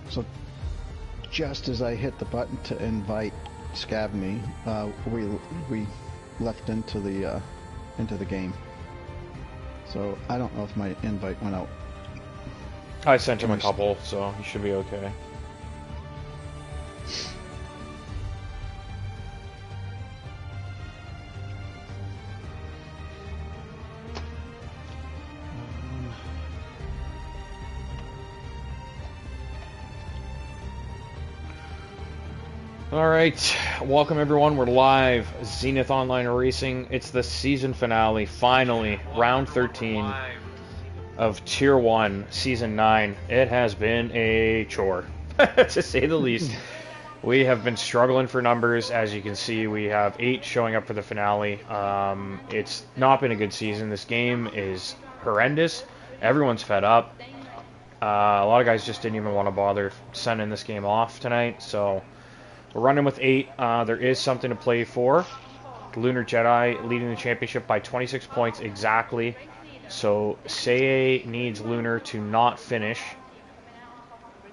So just as I hit the button to invite Scabney, we left into the game. So I don't know if my invite went out. I sent him a couple, so he should be okay. Alright, welcome everyone, we're live, Zenith Online Racing, it's the season finale, finally, round 13 of Tier 1, Season 9. It has been a chore, to say the least. We have been struggling for numbers, as you can see, we have 8 showing up for the finale. It's not been a good season, this game is horrendous, everyone's fed up. A lot of guys just didn't even want to bother sending this game off tonight, so... We're running with 8. There is something to play for. Lunar Jedi leading the championship by 26 points exactly. So Seye needs Lunar to not finish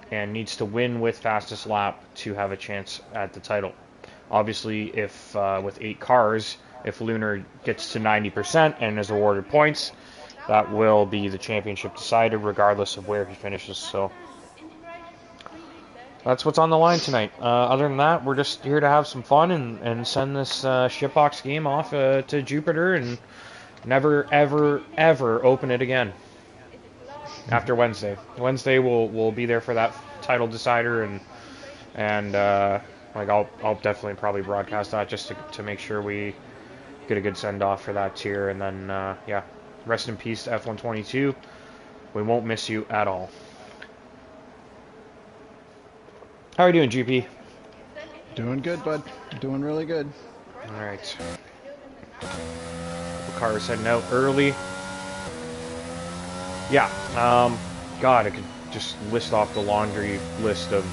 and needs to win with fastest lap to have a chance at the title. Obviously, if with 8 cars, if Lunar gets to 90% and is awarded points, that will be the championship decided regardless of where he finishes. So that's what's on the line tonight. Other than that, we're just here to have some fun and send this shitbox game off to Jupiter and never, ever, ever open it again after Wednesday. Wednesday we'll be there for that title decider, and like I'll definitely probably broadcast that just to make sure we get a good send off for that tier, and then yeah, rest in peace to F122. We won't miss you at all. How are you doing, GP? Doing good, bud. Doing really good. Alright. Cars heading out early. Yeah, God, I could just list off the laundry list of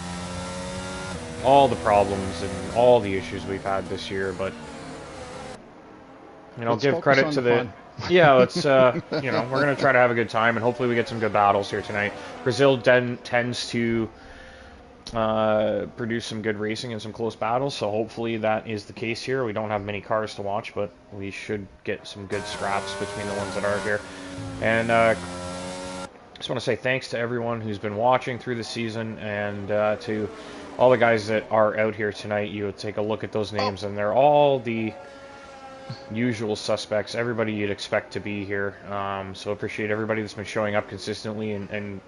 all the problems and all the issues we've had this year, but, you know, give credit to the... Yeah, let's, you know, we're going to try to have a good time, and hopefully we get some good battles here tonight. Brazil tends to... produce some good racing and some close battles, so hopefully that is the case here. We don't have many cars to watch, but we should get some good scraps between the ones that are here. And just want to say thanks to everyone who's been watching through the season, and to all the guys that are out here tonight. You would take a look at those names, and they're all the usual suspects, everybody you'd expect to be here. So appreciate everybody that's been showing up consistently and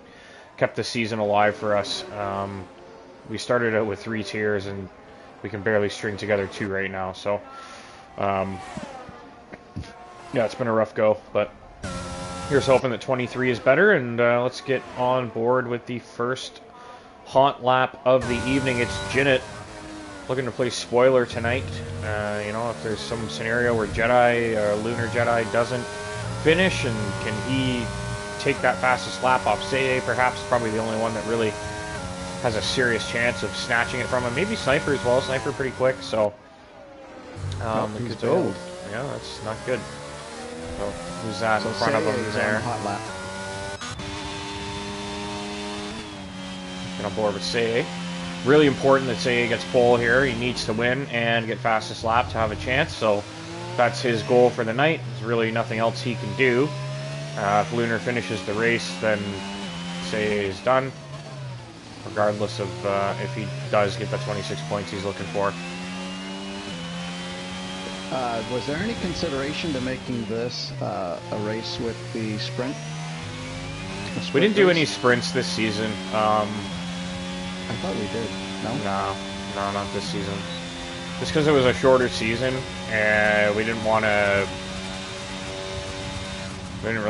kept the season alive for us. We started out with 3 tiers, and we can barely string together 2 right now. So, yeah, it's been a rough go, but here's hoping that 23 is better, and let's get on board with the first haunt lap of the evening. It's Jinnit looking to play spoiler tonight. You know, if there's some scenario where Lunar Jedi doesn't finish, and can he take that fastest lap off Seye, perhaps, probably the only one that really has a serious chance of snatching it from him. Maybe Sniper as well. Sniper pretty quick, so he's bold. Yeah, that's not good. So who's that in front of him there? Hot lap. Get on board with Seye. Really important that Seye gets pole here. He needs to win and get fastest lap to have a chance, so that's his goal for the night. There's really nothing else he can do. If Lunar finishes the race, then Seye is done, regardless of if he does get the 26 points he's looking for. Was there any consideration to making this a race with the sprint? We didn't do any sprints this season. I thought we did. No, not this season. Just because it was a shorter season, and we didn't really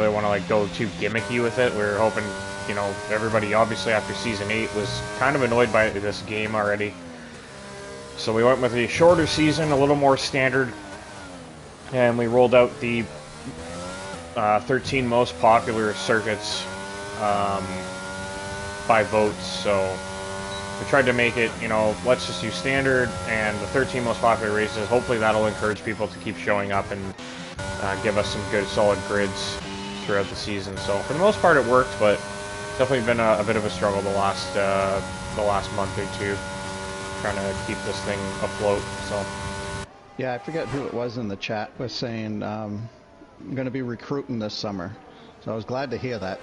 want to like go too gimmicky with it. We were hoping, you know, everybody obviously after season 8 was kind of annoyed by this game already. So we went with a shorter season, a little more standard, and we rolled out the 13 most popular circuits by votes. So we tried to make it, you know, let's just use standard and the 13 most popular races. Hopefully that'll encourage people to keep showing up and give us some good solid grids throughout the season. So for the most part it worked, but definitely been a bit of a struggle the last month or two, trying to keep this thing afloat. So. Yeah, I forget who it was in the chat was saying I'm going to be recruiting this summer. So I was glad to hear that.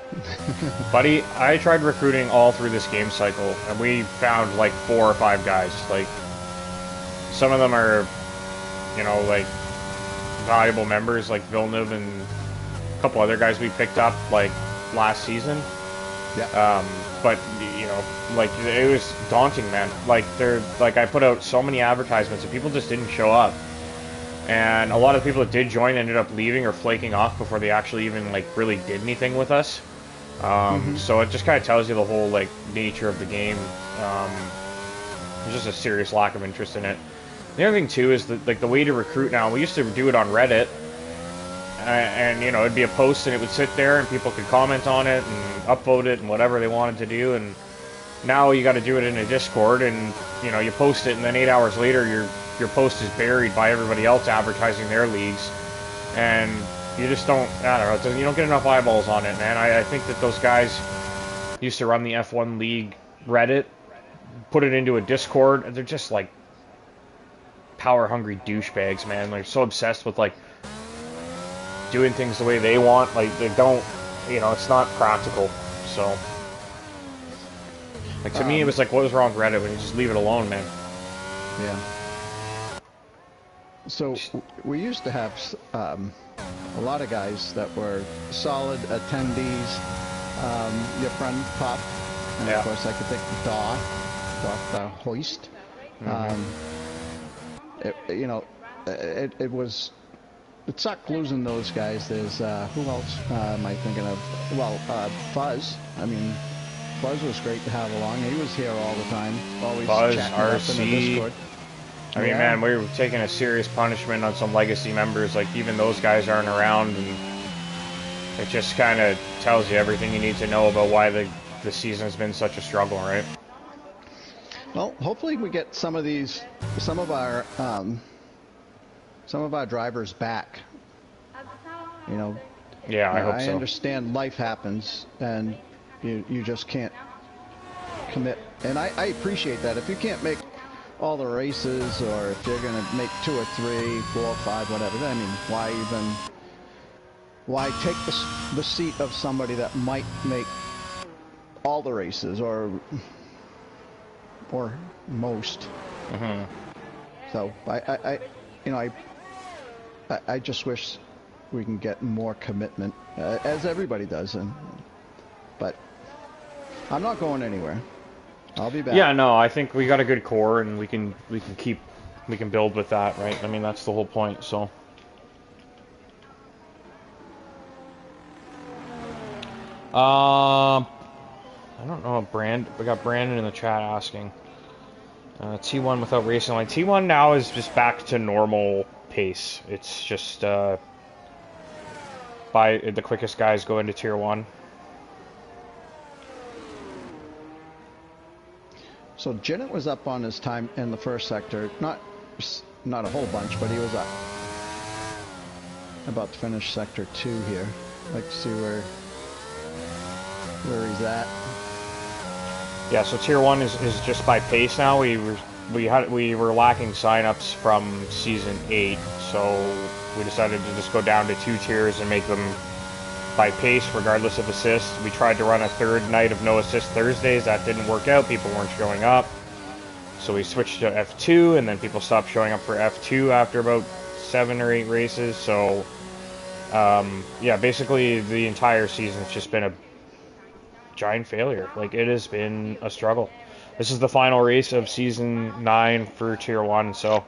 Buddy, I tried recruiting all through this game cycle, and we found like 4 or 5 guys. Like, some of them are, you know, like, valuable members, like Villeneuve and a couple other guys we picked up, like, last season. Yeah. But, you know, like, it was daunting, man. Like, I put out so many advertisements, and people just didn't show up. And a lot of people that did join ended up leaving or flaking off before they actually even, like, really did anything with us. So it just kind of tells you the whole, like, nature of the game. There's just a serious lack of interest in it. The other thing, too, is that, like, the way to recruit now, we used to do it on Reddit. And, you know, it'd be a post and it would sit there and people could comment on it and upvote it and whatever they wanted to do. And now you got to do it in a Discord, and, you know, you post it, and then 8 hours later your post is buried by everybody else advertising their leagues. And you just don't, I don't know, you don't get enough eyeballs on it, man. I think that those guys used to run the F1 League Reddit, put it into a Discord, they're just, like, power-hungry douchebags, man. They're so obsessed with, like, doing things the way they want. Like, they don't, you know, it's not practical. So, like, to me, it was like, what was wrong with Reddit when you just leave it alone, man? Yeah. So we used to have a lot of guys that were solid attendees. Your friend Pop, and Yeah. of course I could think Dr. Hoist. You know, it sucked losing those guys. There's who else am I thinking of? Well, Fuzz. I mean, Fuzz was great to have along. He was here all the time, always Fuzz, chatting up in RC. the Discord. I mean, man, we were taking a serious punishment on some legacy members. Like, even those guys aren't around, and it just kind of tells you everything you need to know about why the season's been such a struggle, right? Well, hopefully we get some of our drivers back. You know. Yeah, I hope I so. understand life happens, and you just can't commit. And I appreciate that. If you can't make all the races, or if you're going to make 2 or 3, 4 or 5, whatever, then, I mean, why take the seat of somebody that might make all the races, or most. So I just wish we can get more commitment, as everybody does, but I'm not going anywhere. I'll be back. Yeah, no, I think we got a good core, and we can build with that, right? I mean, that's the whole point. So, I don't know. We got Brandon in the chat asking. T1 without racing line. T1 now is just back to normal pace. It's just by the quickest guys go into Tier 1. So Jinnit was up on his time in the first sector. Not a whole bunch, but he was up. About to finish sector 2 here. I'd like to see where he's at. Yeah, so Tier 1 is just by pace now. We were lacking signups from Season 8, so we decided to just go down to 2 tiers and make them by pace, regardless of assists. We tried to run a third night of no assist Thursdays. That didn't work out. People weren't showing up. So we switched to F2, and then people stopped showing up for F2 after about 7 or 8 races. So, yeah, basically the entire season's just been a giant failure. Like, it has been a struggle. This is the final race of Season 9 for Tier 1, so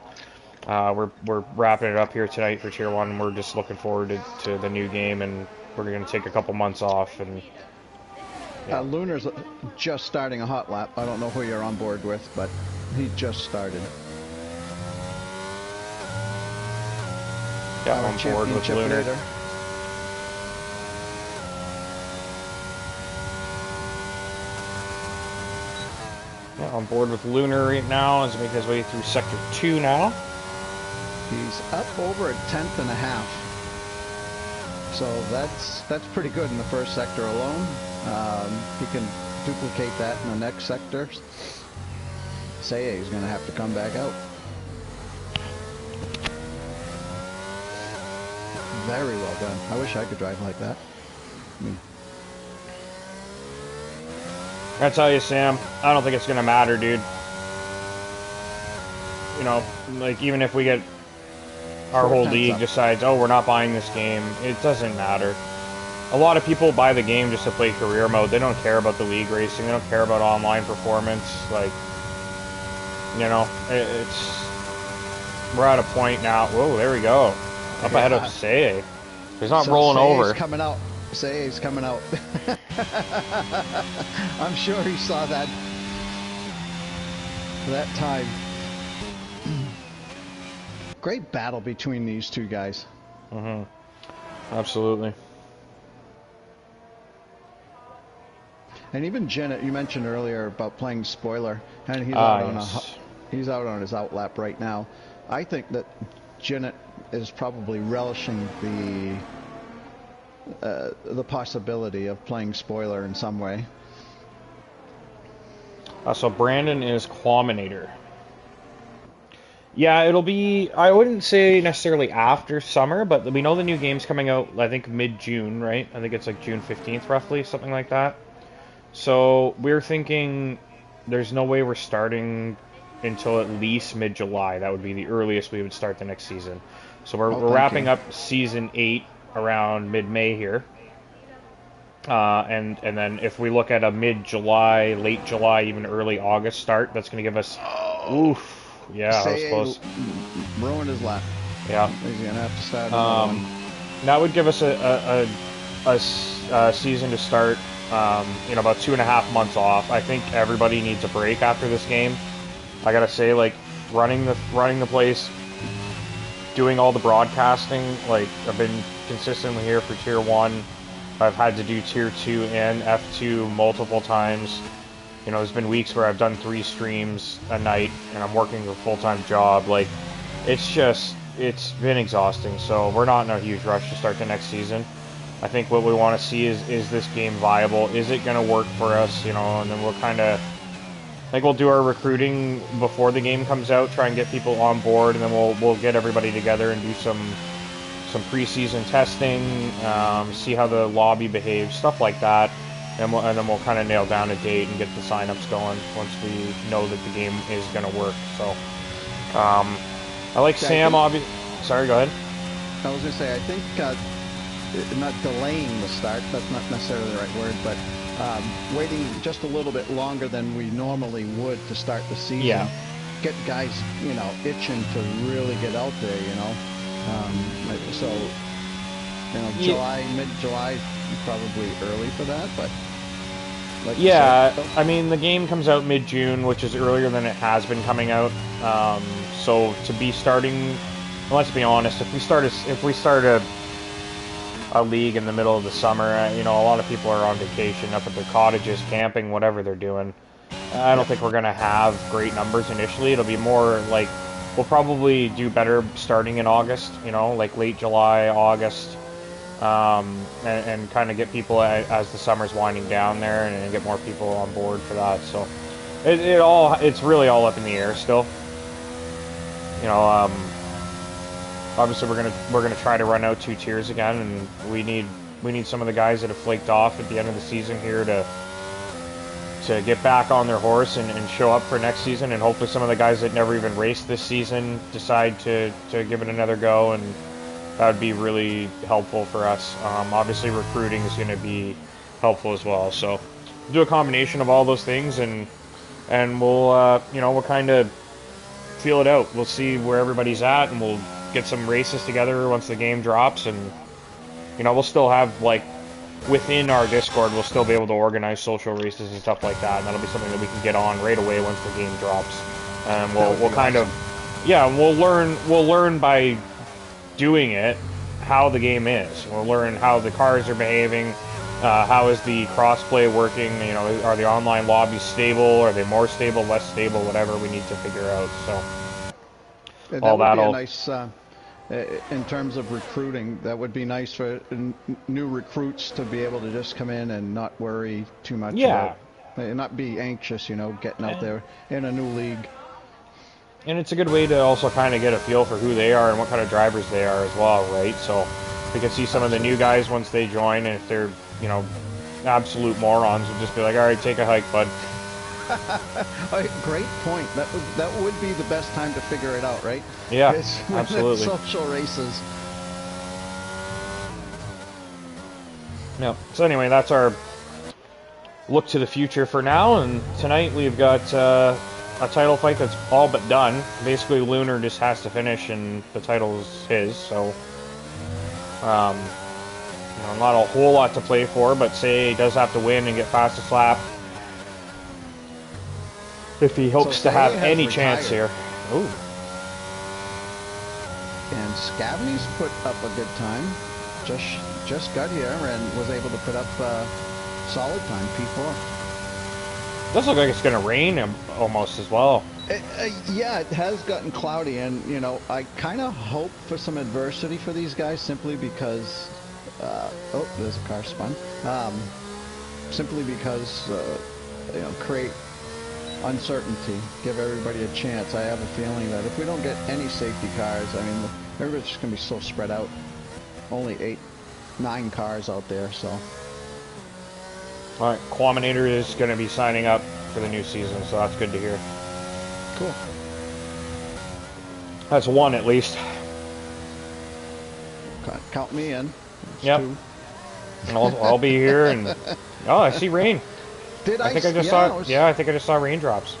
we're wrapping it up here tonight for Tier 1. We're just looking forward to the new game, and we're going to take a couple months off. And yeah. Lunar's just starting a hot lap. I don't know who you're on board with, but he just started. Yeah, on board with Lunar. Leader. Yeah, on board with Lunar right now as he makes his way through Sector 2 now. He's up over a 10th and a half. So that's pretty good in the first sector alone. he can duplicate that in the next sector. Say he's going to have to come back out. Very well done. I wish I could drive like that. I tell you, Sam, I don't think it's going to matter, dude. You know, like, even if we get our whole league decides, oh, we're not buying this game, it doesn't matter. A lot of people buy the game just to play career mode. They don't care about the league racing. They don't care about online performance. Like, you know, we're at a point now. Whoa, there we go. Up ahead of Say. He's not rolling over. Coming out. Say's coming out. I'm sure he saw that time. Great battle between these two guys. Absolutely. And even Janet, you mentioned earlier about playing spoiler, and he's out on his outlap right now. I think that Janet is probably relishing the possibility of playing spoiler in some way. So Brandon is Quaminator. Yeah, it'll be, I wouldn't say necessarily after summer, but we know the new game's coming out, I think, mid-June, right? I think it's like June 15th, roughly, something like that. So we're thinking there's no way we're starting until at least mid-July. That would be the earliest we would start the next season. So we're wrapping up Season 8 around mid-May here. And then if we look at a mid-July, late July, even early August start, that's going to give us... Oof. Yeah, that was close. Ruined his lap. Yeah. He's going to have to start another one. That would give us a season to start, about 2.5 months off. I think everybody needs a break after this game. I got to say, like, running the place, doing all the broadcasting, like, I've been consistently here for Tier 1. I've had to do Tier 2 and F2 multiple times. You know, there's been weeks where I've done 3 streams a night, and I'm working a full-time job. Like, it's been exhausting, so we're not in a huge rush to start the next season. I think what we want to see is this game viable? Is it going to work for us, you know, and then we'll kind of... I think we'll do our recruiting before the game comes out, try and get people on board, and then we'll get everybody together and do some preseason testing, see how the lobby behaves, stuff like that. And then we'll kind of nail down a date and get the signups going once we know that the game is going to work. So, I like Sam, obviously. Sorry, go ahead. I was going to say, I think not delaying the start, that's not necessarily the right word, but waiting just a little bit longer than we normally would to start the season. Yeah. Get guys, you know, itching to really get out there, you know. So, you know, July, mid-July, probably early for that, but... Like yeah, I mean, the game comes out mid-June, which is earlier than it has been coming out. So to be starting, let's be honest, if we start a league in the middle of the summer, you know, a lot of people are on vacation, up at their cottages, camping, whatever they're doing. I don't think we're going to have great numbers initially. It'll be more like, we'll probably do better starting in August, you know, like late July, August. And kind of get people as the summer's winding down there, and get more people on board for that. So it's really all up in the air still. You know, obviously we're gonna try to run out 2 tiers again, and we need some of the guys that have flaked off at the end of the season here to get back on their horse and show up for next season, and hopefully some of the guys that never even raced this season decide to give it another go, and that would be really helpful for us. Obviously, recruiting is going to be helpful as well. So, do a combination of all those things, and we'll we'll kind of feel it out. We'll see where everybody's at, and we'll get some races together once the game drops. And you know, we'll still have, like, within our Discord, we'll still be able to organize social races and stuff like that. And that'll be something that we can get on right away once the game drops. And we'll kind of, yeah, we'll learn by doing it how the game is. We'll learn how the cars are behaving, how is the crossplay working, you know, are the online lobbies stable, are they more stable, less stable, whatever we need to figure out. So all that'll be a nice in terms of recruiting, that would be nice for new recruits to be able to just come in and not worry too much about, not be anxious, getting out there in a new league. And it's a good way to also kind of get a feel for who they are and what kind of drivers they are as well, right? So we can see some of the new guys once they join, and if they're, absolute morons, we'll just be like, all right, take a hike, bud. Great point. That would be the best time to figure it out, right? Yeah, absolutely. Social races. Yeah. So anyway, that's our look to the future for now, and tonight we've got a title fight that's all but done. Basically, Lunar just has to finish, and the title's his. So, not a whole lot to play for, but say he does have to win and get fastest lap if he hopes to have any chance here. Ooh. And Scavney's put up a good time. Just got here and was able to put up solid time, P4. Does look like it's going to rain almost as well. Yeah, it has gotten cloudy, and I kind of hope for some adversity for these guys, simply because oh, there's a car spun. Simply because create uncertainty, give everybody a chance. I have a feeling that if we don't get any safety cars, I mean, everybody's just going to be so spread out. Only 9 cars out there, so. All right, Quaminator is going to be signing up for the new season, so that's good to hear. Cool. That's 1 at least. Count me in. Yep. 2. I'll be here, and oh, I see rain. I think I just saw. Yeah, I think I just saw raindrops.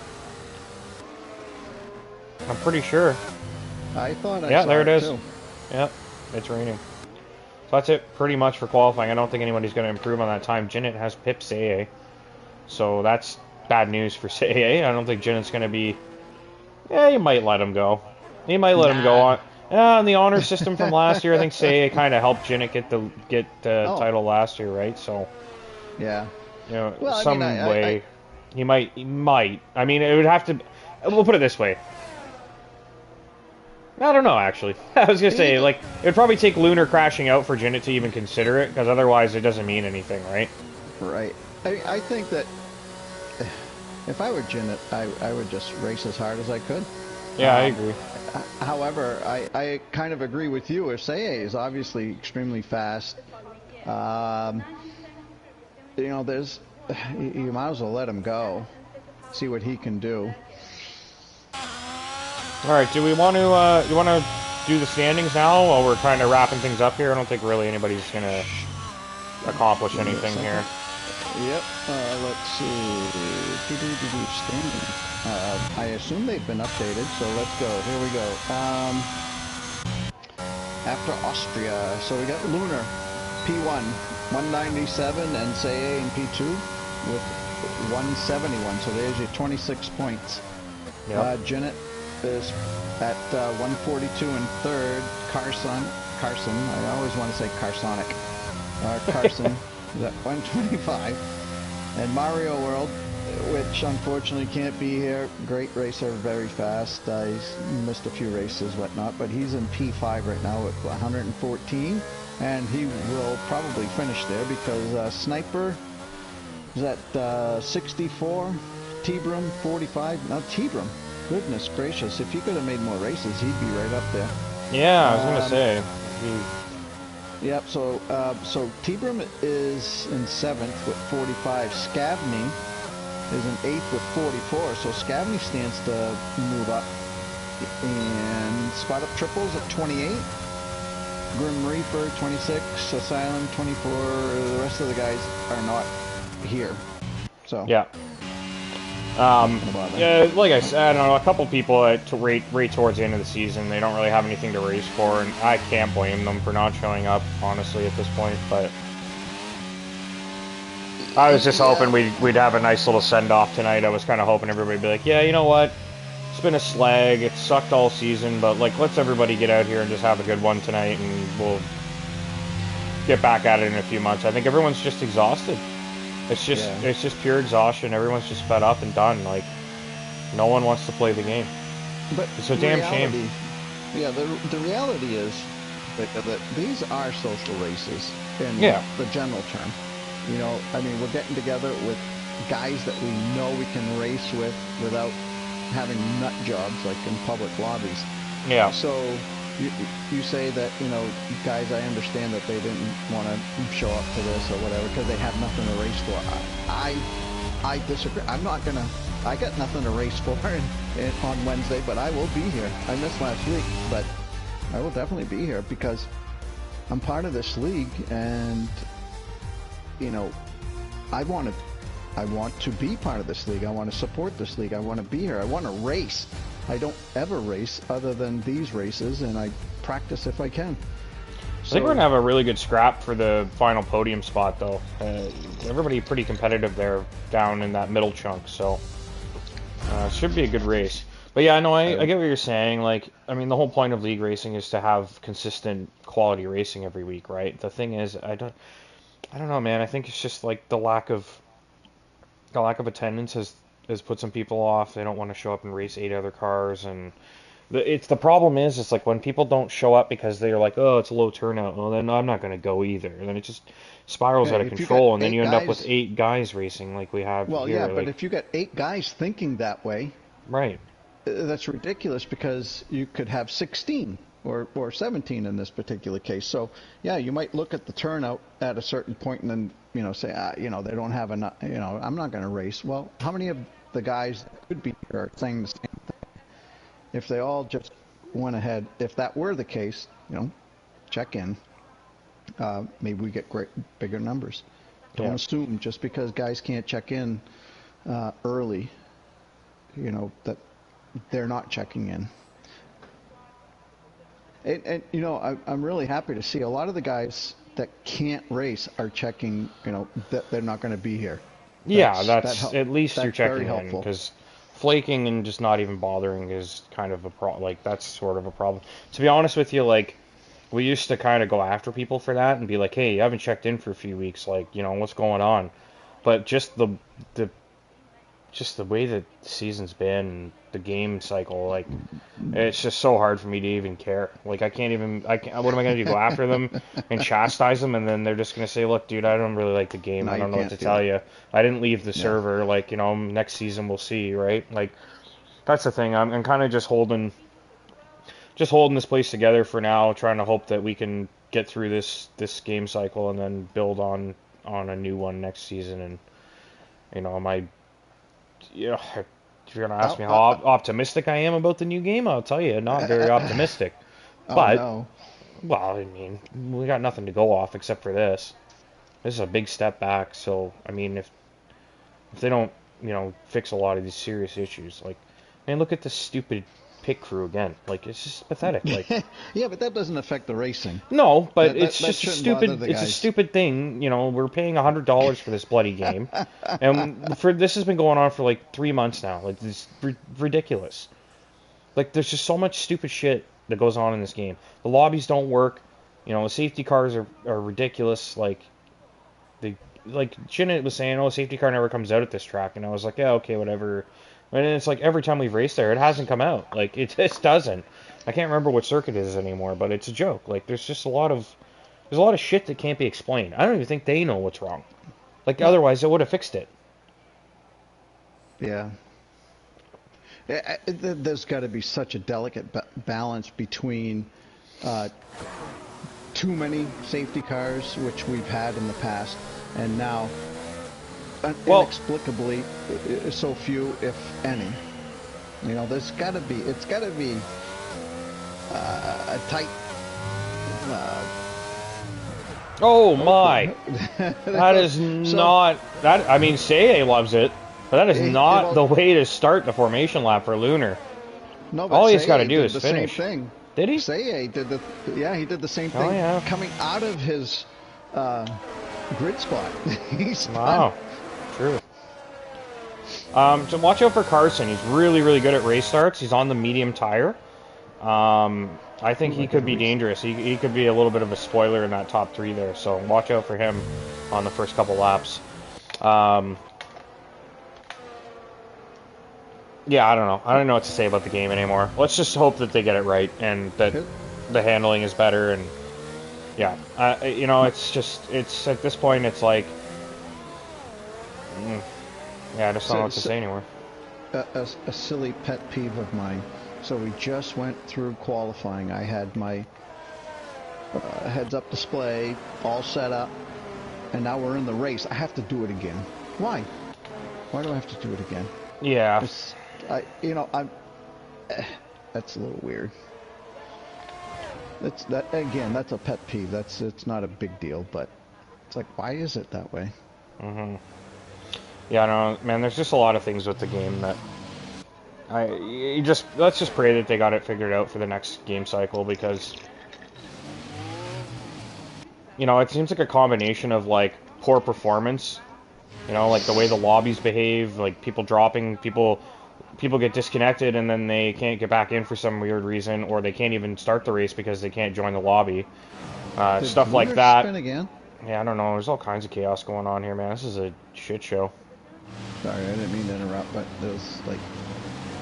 I'm pretty sure. I thought I saw. Yeah, there it is. Too. Yep, it's raining. So that's it pretty much for qualifying. I don't think anybody's going to improve on that time. Jinnit has Pip Seye. So that's bad news for Seye. I don't think Jinnit's going to be... Yeah, you might let him go. You might let him go on. On the honor system from last year, I think Seye kind of helped Jinnit get the title last year, right? So... Yeah. Well, some way... He might... I mean, it would have to... We'll put it this way. I don't know, actually. I was going to say, like, it would probably take Lunar crashing out for Jinnit to even consider it, because otherwise it doesn't mean anything, right? Right. I think that if I were Jinnit, I would just race as hard as I could. Yeah, I agree. However, I kind of agree with you. If Seye is obviously extremely fast, there's... You might as well let him go. See what he can do. All right, do we want to, you want to do the standings now while we're kind of wrapping things up here? I don't think really anybody's going to accomplish anything here. Yep, let's see. Standings. I assume they've been updated, so let's go. Here we go. After Austria, so we got Lunar, P1, 197, and Seye in P2 with 171. So there's your 26 points. Yep. Jinnit is at 142 in third. Carson, I always want to say Carsonic. Carson is at 125. And Mario World, which unfortunately can't be here. Great racer, very fast. He's missed a few races, whatnot, but he's in P5 right now at 114. And he will probably finish there because Sniper is at 64. T-Brum 45. Now T-Brum, goodness gracious, if he could have made more races, he'd be right up there. Yeah, I was gonna say. Yep. So T-Brum is in 7th with 45. Scavney is in 8th with 44. So Scavney stands to move up. And Spot Up Triples at 28. Grim Reaper 26. Asylum 24. The rest of the guys are not here. So yeah. Like I said, I don't know, a couple people right towards the end of the season, they don't really have anything to race for, and I can't blame them for not showing up, honestly, at this point, but I was just hoping we'd have a nice little send-off tonight. I was kind of hoping everybody would be like, yeah, you know what, it's been a slag, it sucked all season, but like, let's everybody get out here and just have a good one tonight, and we'll get back at it in a few months. I think everyone's just exhausted. It's just pure exhaustion. Everyone's just fed up and done. Like, no one wants to play the game. But it's a damn shame. Yeah, the reality is that these are social races in Yeah. the general term. You know, I mean, we're getting together with guys that we know we can race with without having nut jobs like in public lobbies. Yeah. So you say that, you know, guys, I understand that they didn't want to show up to this or whatever because they have nothing to race for. I disagree. I'm not going to. I got nothing to race for on Wednesday, but I will be here. I missed last week, but I will definitely be here because I'm part of this league, and you know, I want to be part of this league. I want to support this league. I want to be here. I want to race. I don't ever race other than these races, and I practice if I can. I think we're going to have a really good scrap for the final podium spot, though. Everybody pretty competitive there down in that middle chunk, so it should be a good race. But yeah, no, I get what you're saying. Like, I mean, the whole point of league racing is to have consistent quality racing every week, right? The thing is, I don't know, man. I think it's just like the lack of attendance has put some people off. They don't want to show up and race 8 other cars, and the problem is, it's like when people don't show up because they're like, oh, it's a low turnout, well, then I'm not going to go either. And then it just spirals out of control, and then you end up with 8 guys racing like we have here. Well, yeah, like, but if you got 8 guys thinking that way, right, that's ridiculous because you could have 16 or 17 in this particular case. So, yeah, you might look at the turnout at a certain point and then, you know, say, you know, they don't have enough, you know, I'm not going to race. Well, how many of the guys that could be here are saying the same thing? If they all just went ahead, if that were the case, you know, check in, maybe we get bigger numbers. Don't assume just because guys can't check in early, you know, that they're not checking in. And you know, I'm really happy to see a lot of the guys that can't race are checking, you know, that they're not going to be here. That's at least you're checking very in, because flaking and just not even bothering is kind of a problem. Like, that's sort of a problem. To be honest with you, like, we used to kind of go after people for that and be like, hey, you haven't checked in for a few weeks, like, you know, what's going on? But just the way that the season's been, the game cycle, like, it's just so hard for me to even care. Like, what am I going to do, go after them and chastise them, and then they're just going to say, look, dude, I don't really like the game, I don't know what to tell you. I didn't leave the server, like, you know, next season we'll see, right? Like, that's the thing. I'm kind of just holding this place together for now, trying to hope that we can get through this game cycle and then build on a new one next season. And, you know, if you're going to ask me how optimistic I am about the new game, I'll tell you, not very optimistic. But, well, I mean, we got nothing to go off except for this. This is a big step back, so, I mean, if they don't, you know, fix a lot of these serious issues, like, man, look at this stupid pit crew again. Like, it's just pathetic. Like, yeah, but that doesn't affect the racing. No, but it's just a stupid thing. You know, we're paying $100 for this bloody game, and this has been going on for like 3 months now. Like, it's ridiculous. Like, there's just so much stupid shit that goes on in this game. The lobbies don't work. You know, the safety cars are ridiculous. Like Shinnet was saying, oh, a safety car never comes out at this track, and I was like, yeah, okay, whatever. And it's like every time we've raced there, it hasn't come out. Like, it just doesn't. I can't remember what circuit it is anymore, but it's a joke. Like, there's just a lot of shit that can't be explained. I don't even think they know what's wrong. Like, otherwise they would have fixed it. Yeah. There's got to be such a delicate balance between too many safety cars, which we've had in the past, and now inexplicably so few, if any. You know, it's got to be a tight. Oh my! That is not that. I mean, Seye loves it, but that is not the way to start the formation lap for Lunar. No, but all he's got to do is finish. Same thing. Did he? Seye did he did the same thing coming out of his grid spot. Wow. True. So watch out for Carson. He's really, really good at race starts. He's on the medium tire. I think he could be dangerous. He could be a little bit of a spoiler in that top 3 there. So watch out for him on the first couple laps. Yeah, I don't know. I don't know what to say about the game anymore. Let's just hope that they get it right and that the handling is better. And yeah, you know, it's just at this point, it's like, yeah, I just don't know what to say anymore. A silly pet peeve of mine. So we just went through qualifying. I had my heads-up display all set up, and now we're in the race. I have to do it again. Why? Why do I have to do it again? Yeah. That's a little weird. That's a pet peeve. It's not a big deal, but it's like, why is it that way? Mm-hmm. Yeah, I don't know, man. There's just a lot of things with the game that let's just pray that they got it figured out for the next game cycle, because you know, it seems like a combination of like poor performance, you know, like the way the lobbies behave, like people dropping, people get disconnected and then they can't get back in for some weird reason, or they can't even start the race because they can't join the lobby. Stuff like that. Spin again? Yeah, I don't know. There's all kinds of chaos going on here, man. This is a shit show. Sorry, I didn't mean to interrupt, but there's like,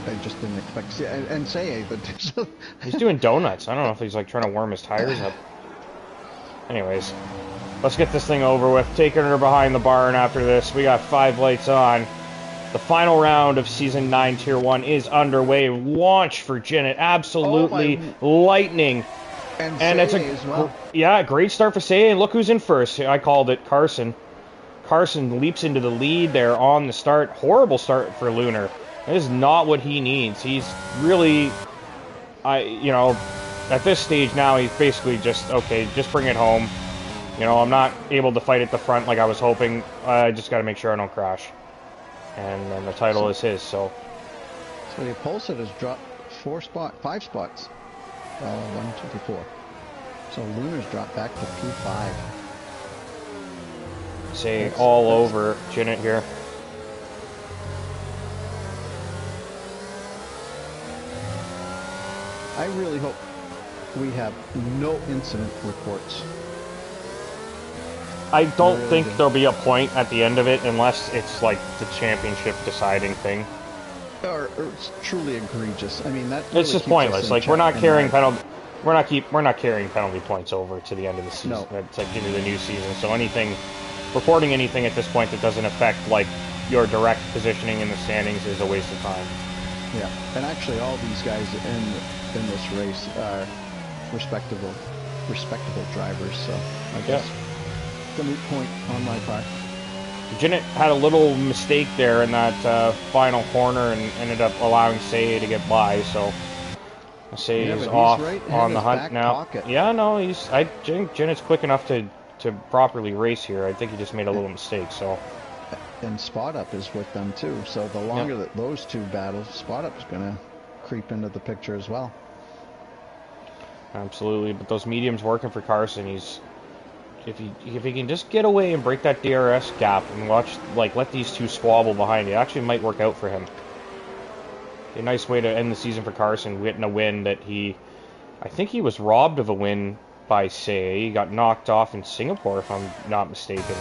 I just didn't expect to see it. And say, but he's doing donuts. I don't know if he's like trying to warm his tires up. Anyways, let's get this thing over with. Taking her behind the barn after this. We got 5 lights on. The final round of Season 9 Tier 1 is underway. Launch for Jinnit. Absolutely lightning. And it's as well. Yeah, great start for Say. And look who's in first. I called it, Carson. Carson leaps into the lead there on the start. Horrible start for Lunar. That is not what he needs. He's really, you know, at this stage now, he's basically just, okay, just bring it home. You know, I'm not able to fight at the front like I was hoping. I just got to make sure I don't crash. And then the title is his, so. So the Pulsar has dropped 5 spots. 1, 2, 3, 4. So Lunar's dropped back to P5. Say all over Jinnit here. I really hope we have no incident reports. I don't think there'll be a point at the end of it unless it's like the championship deciding thing. Or it's truly egregious. I mean, that it's just pointless. Like we're not carrying penalty. We're not carrying penalty points over to the end of the season. No. It's like into the new season. So reporting anything at this point that doesn't affect like your direct positioning in the standings is a waste of time. Yeah, and actually, all these guys in this race are respectable drivers. So I guess the moot point on my part. Jinnit had a little mistake there in that final corner and ended up allowing Say to get by. So Say is off on the hunt now. Pocket. Yeah, no, I think Jinnit's quick enough to properly race here. I think he just made a little mistake. So. And Spot Up is with them too. So the longer that those two battle, Spot Up's gonna creep into the picture as well. Absolutely, but those mediums working for Carson. If he can just get away and break that DRS gap and let these two squabble behind, it actually might work out for him. A nice way to end the season for Carson, getting a win that I think he was robbed of a win by Say. He got knocked off in Singapore, if I'm not mistaken.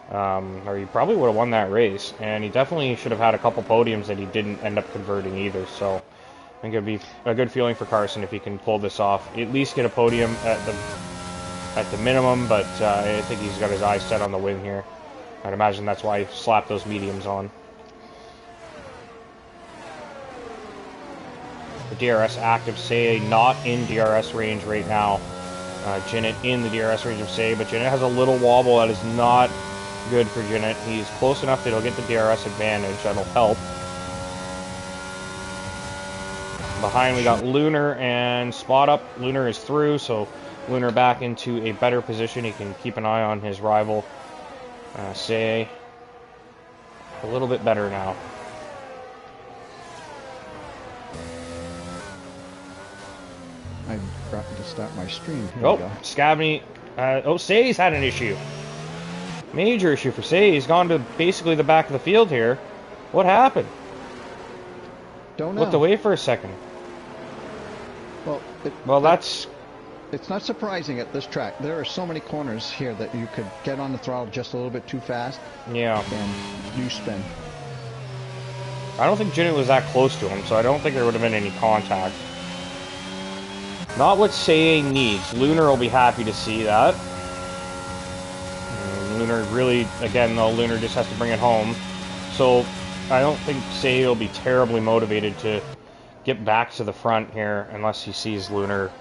Or he probably would have won that race, and he definitely should have had a couple podiums that he didn't end up converting either. So I think it'd be a good feeling for Carson if he can pull this off. At least get a podium at the minimum, but I think he's got his eyes set on the win here. I'd imagine that's why he slapped those mediums on. The DRS active Say not in DRS range right now. Jinnit in the DRS range of Say, but Jinnit has a little wobble that is not good for Jinnit. He's close enough that he'll get the DRS advantage. That'll help. Behind we got Lunar and Spot Up. Lunar is through, so Lunar back into a better position. He can keep an eye on his rival, Say. A little bit better now. I forgot to start my stream. Here we go. Scabney. Say's had an issue. Major issue for Say. He's gone to basically the back of the field here. What happened? Don't know. Looked away for a second. Well, it's not surprising at this track. There are so many corners here that you could get on the throttle just a little bit too fast. Yeah. And you spin. I don't think Jinnit was that close to him, so I don't think there would have been any contact. Not what Say needs. Lunar will be happy to see that. Lunar really, again though, Lunar just has to bring it home. So I don't think Say will be terribly motivated to get back to the front here unless he sees Lunar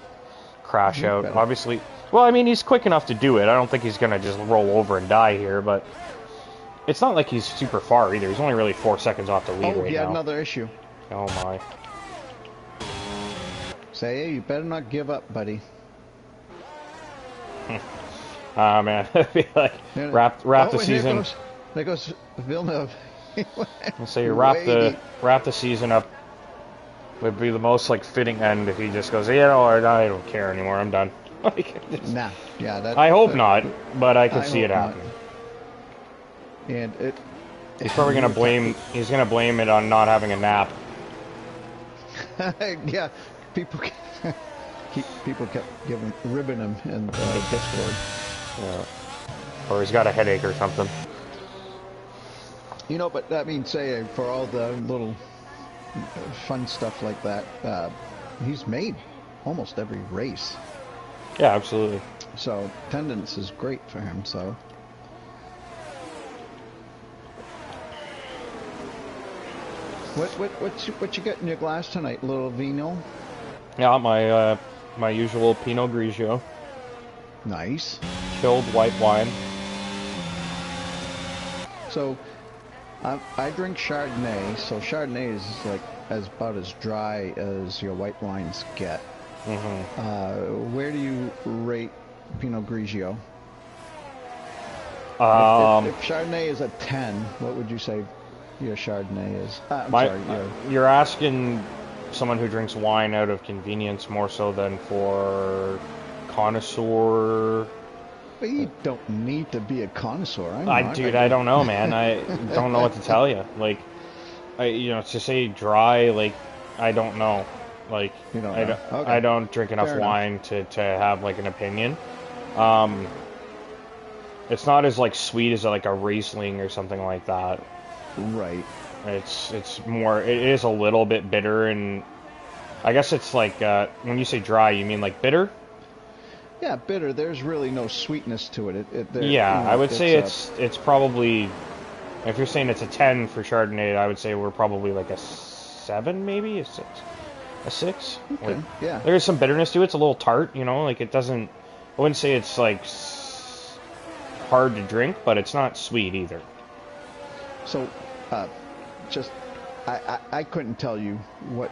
crash out. Better. Obviously, well, I mean, he's quick enough to do it. I don't think he's going to just roll over and die here, but it's not like he's super far either. He's only really 4 seconds off the lead right now. Oh, he had another issue. Oh my. Say, hey, you better not give up, buddy. Ah, man. I feel like wrap the season. There goes Villeneuve. Let's say you wrap the season up would be the most like fitting end if he just goes, you know, I don't care anymore. I'm done. Nah, yeah. That, I hope not, but I can see it happening. And he's probably gonna blame. He's gonna blame it on not having a nap. Yeah, people kept ribbing him in Discord. Yeah. Or he's got a headache or something. You know, but that means, say, for all the little fun stuff like that, he's made almost every race. Yeah, absolutely. So attendance is great for him. So. What you got in your glass tonight, little vino? Yeah, my usual Pinot Grigio. Nice. Chilled white wine. So, I drink Chardonnay. So Chardonnay is like about as dry as your white wines get. Mm-hmm. Where do you rate Pinot Grigio? If Chardonnay is a 10, what would you say your Chardonnay is? You're asking someone who drinks wine out of convenience more so than for connoisseur. But you don't need to be a connoisseur. Dude, I don't know, man. I don't know what to tell you. Like, to say dry, like, I don't know. Like, you don't know. Okay. I don't drink enough wine to have like an opinion. It's not as like sweet as like a Riesling or something like that. Right. It's more. It is a little bit bitter, and I guess it's like when you say dry, you mean like bitter? Yeah, bitter. There's really no sweetness to it. I would say it's probably, if you're saying it's a 10 for Chardonnay, I would say we're probably like a 7, maybe a 6, a 6. Okay. Like, yeah. There's some bitterness to it. It's a little tart, like it doesn't. I wouldn't say it's like hard to drink, but it's not sweet either. So, I couldn't tell you what,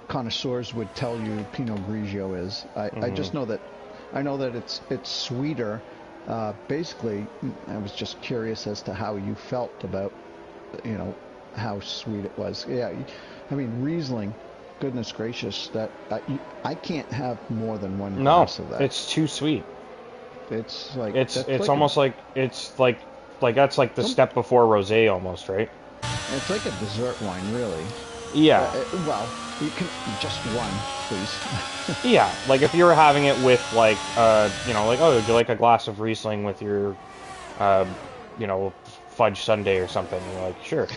connoisseurs would tell you Pinot Grigio is. I just know that, it's sweeter. Basically, I was just curious as to how you felt about, how sweet it was. Yeah, I mean, Riesling, goodness gracious, that I can't have more than one glass of that. No, it's too sweet. It's like it's almost like it's like that's like the step before rosé almost, right? It's like a dessert wine, really. Yeah. Well, you can just one, please. Yeah, like if you were having it with like like, oh, would you like a glass of Riesling with your fudge sundae or something? You're like, sure.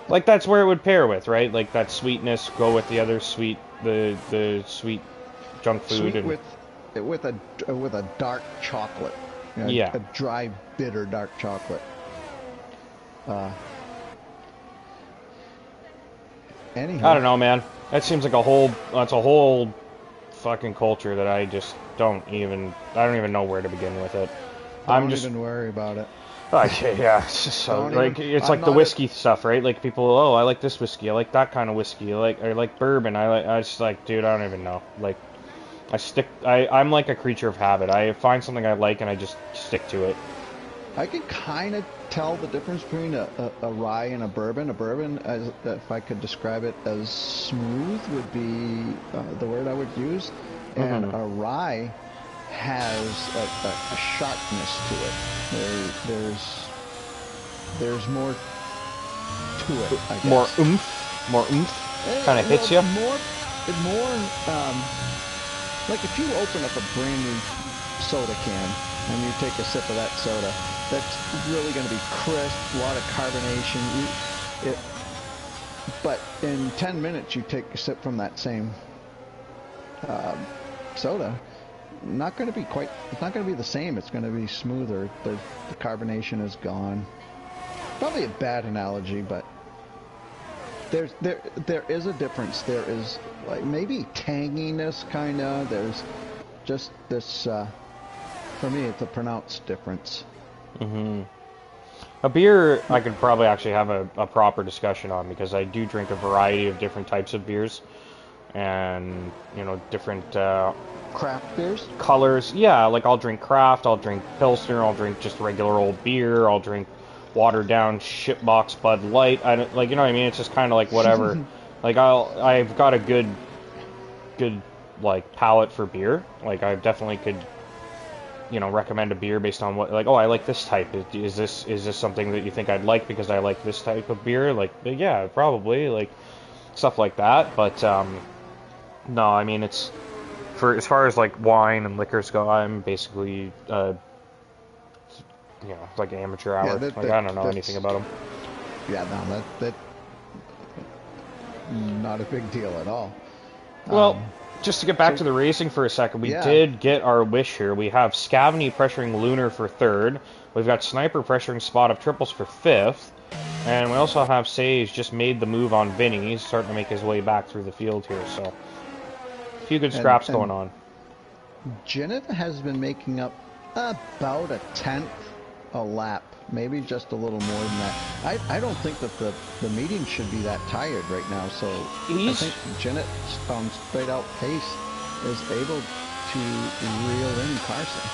Like that's where it would pair with, right? Like that sweetness go with the other sweet, the sweet junk food, sweet and with a dark chocolate. Yeah. A dry, bitter dark chocolate. Anyhow. I don't know, man. That seems like that's a whole fucking culture that I don't even know where to begin with it. Don't even worry about it. Okay, yeah. So it's like the whiskey stuff, right? Like people, oh, I like this whiskey, I like that kind of whiskey, I like bourbon, I just like, dude, I don't even know. Like, I'm like a creature of habit. I find something I like and I just stick to it. I can kind of tell the difference between a rye and a bourbon. A bourbon, as if I could describe it as smooth, would be the word I would use, and a rye has a sharpness to it. There's more to it, I guess. More oomph. Kind of hits you. More. Like if you open up a brand new soda can and you take a sip of that soda, that's really going to be crisp, a lot of carbonation. But in 10 minutes, you take a sip from that same soda. Not going to be quite. It's not going to be the same. It's going to be smoother. The carbonation is gone. Probably a bad analogy, but there is a difference. There is like maybe tanginess, kind of. There's just this. For me, it's a pronounced difference. Mm-hmm. A beer I could probably actually have a proper discussion on, because I do drink a variety of different types of beers, and different Craft beers, colors. Yeah, like I'll drink craft, I'll drink Pilsner, I'll drink just regular old beer, I'll drink watered down shitbox Bud Light. I don't, like, you know what I mean? It's just kind of like whatever. Like I've got a good like palate for beer. Like I definitely could recommend a beer based on what, like, oh, I like this type. Is this something that you think I'd like because I like this type of beer? Like, yeah, probably, like stuff like that. But no, I mean, it's for as far as like wine and liquors go, I'm basically like an amateur hour. Yeah, I don't know anything about them. Yeah, no, that not a big deal at all. Well, just to get back to the racing for a second, we did get our wish here. We have Scavney pressuring Lunar for third. We've got Sniper pressuring Spot Up Triples for fifth. And we also have Sage just made the move on Vinny. He's starting to make his way back through the field here. So a few good scraps going on. Janet has been making up about a tenth a lap, maybe just a little more than that. I don't think that the medium should be that tired right now, so I think Janet straight out pace is able to reel in Carson.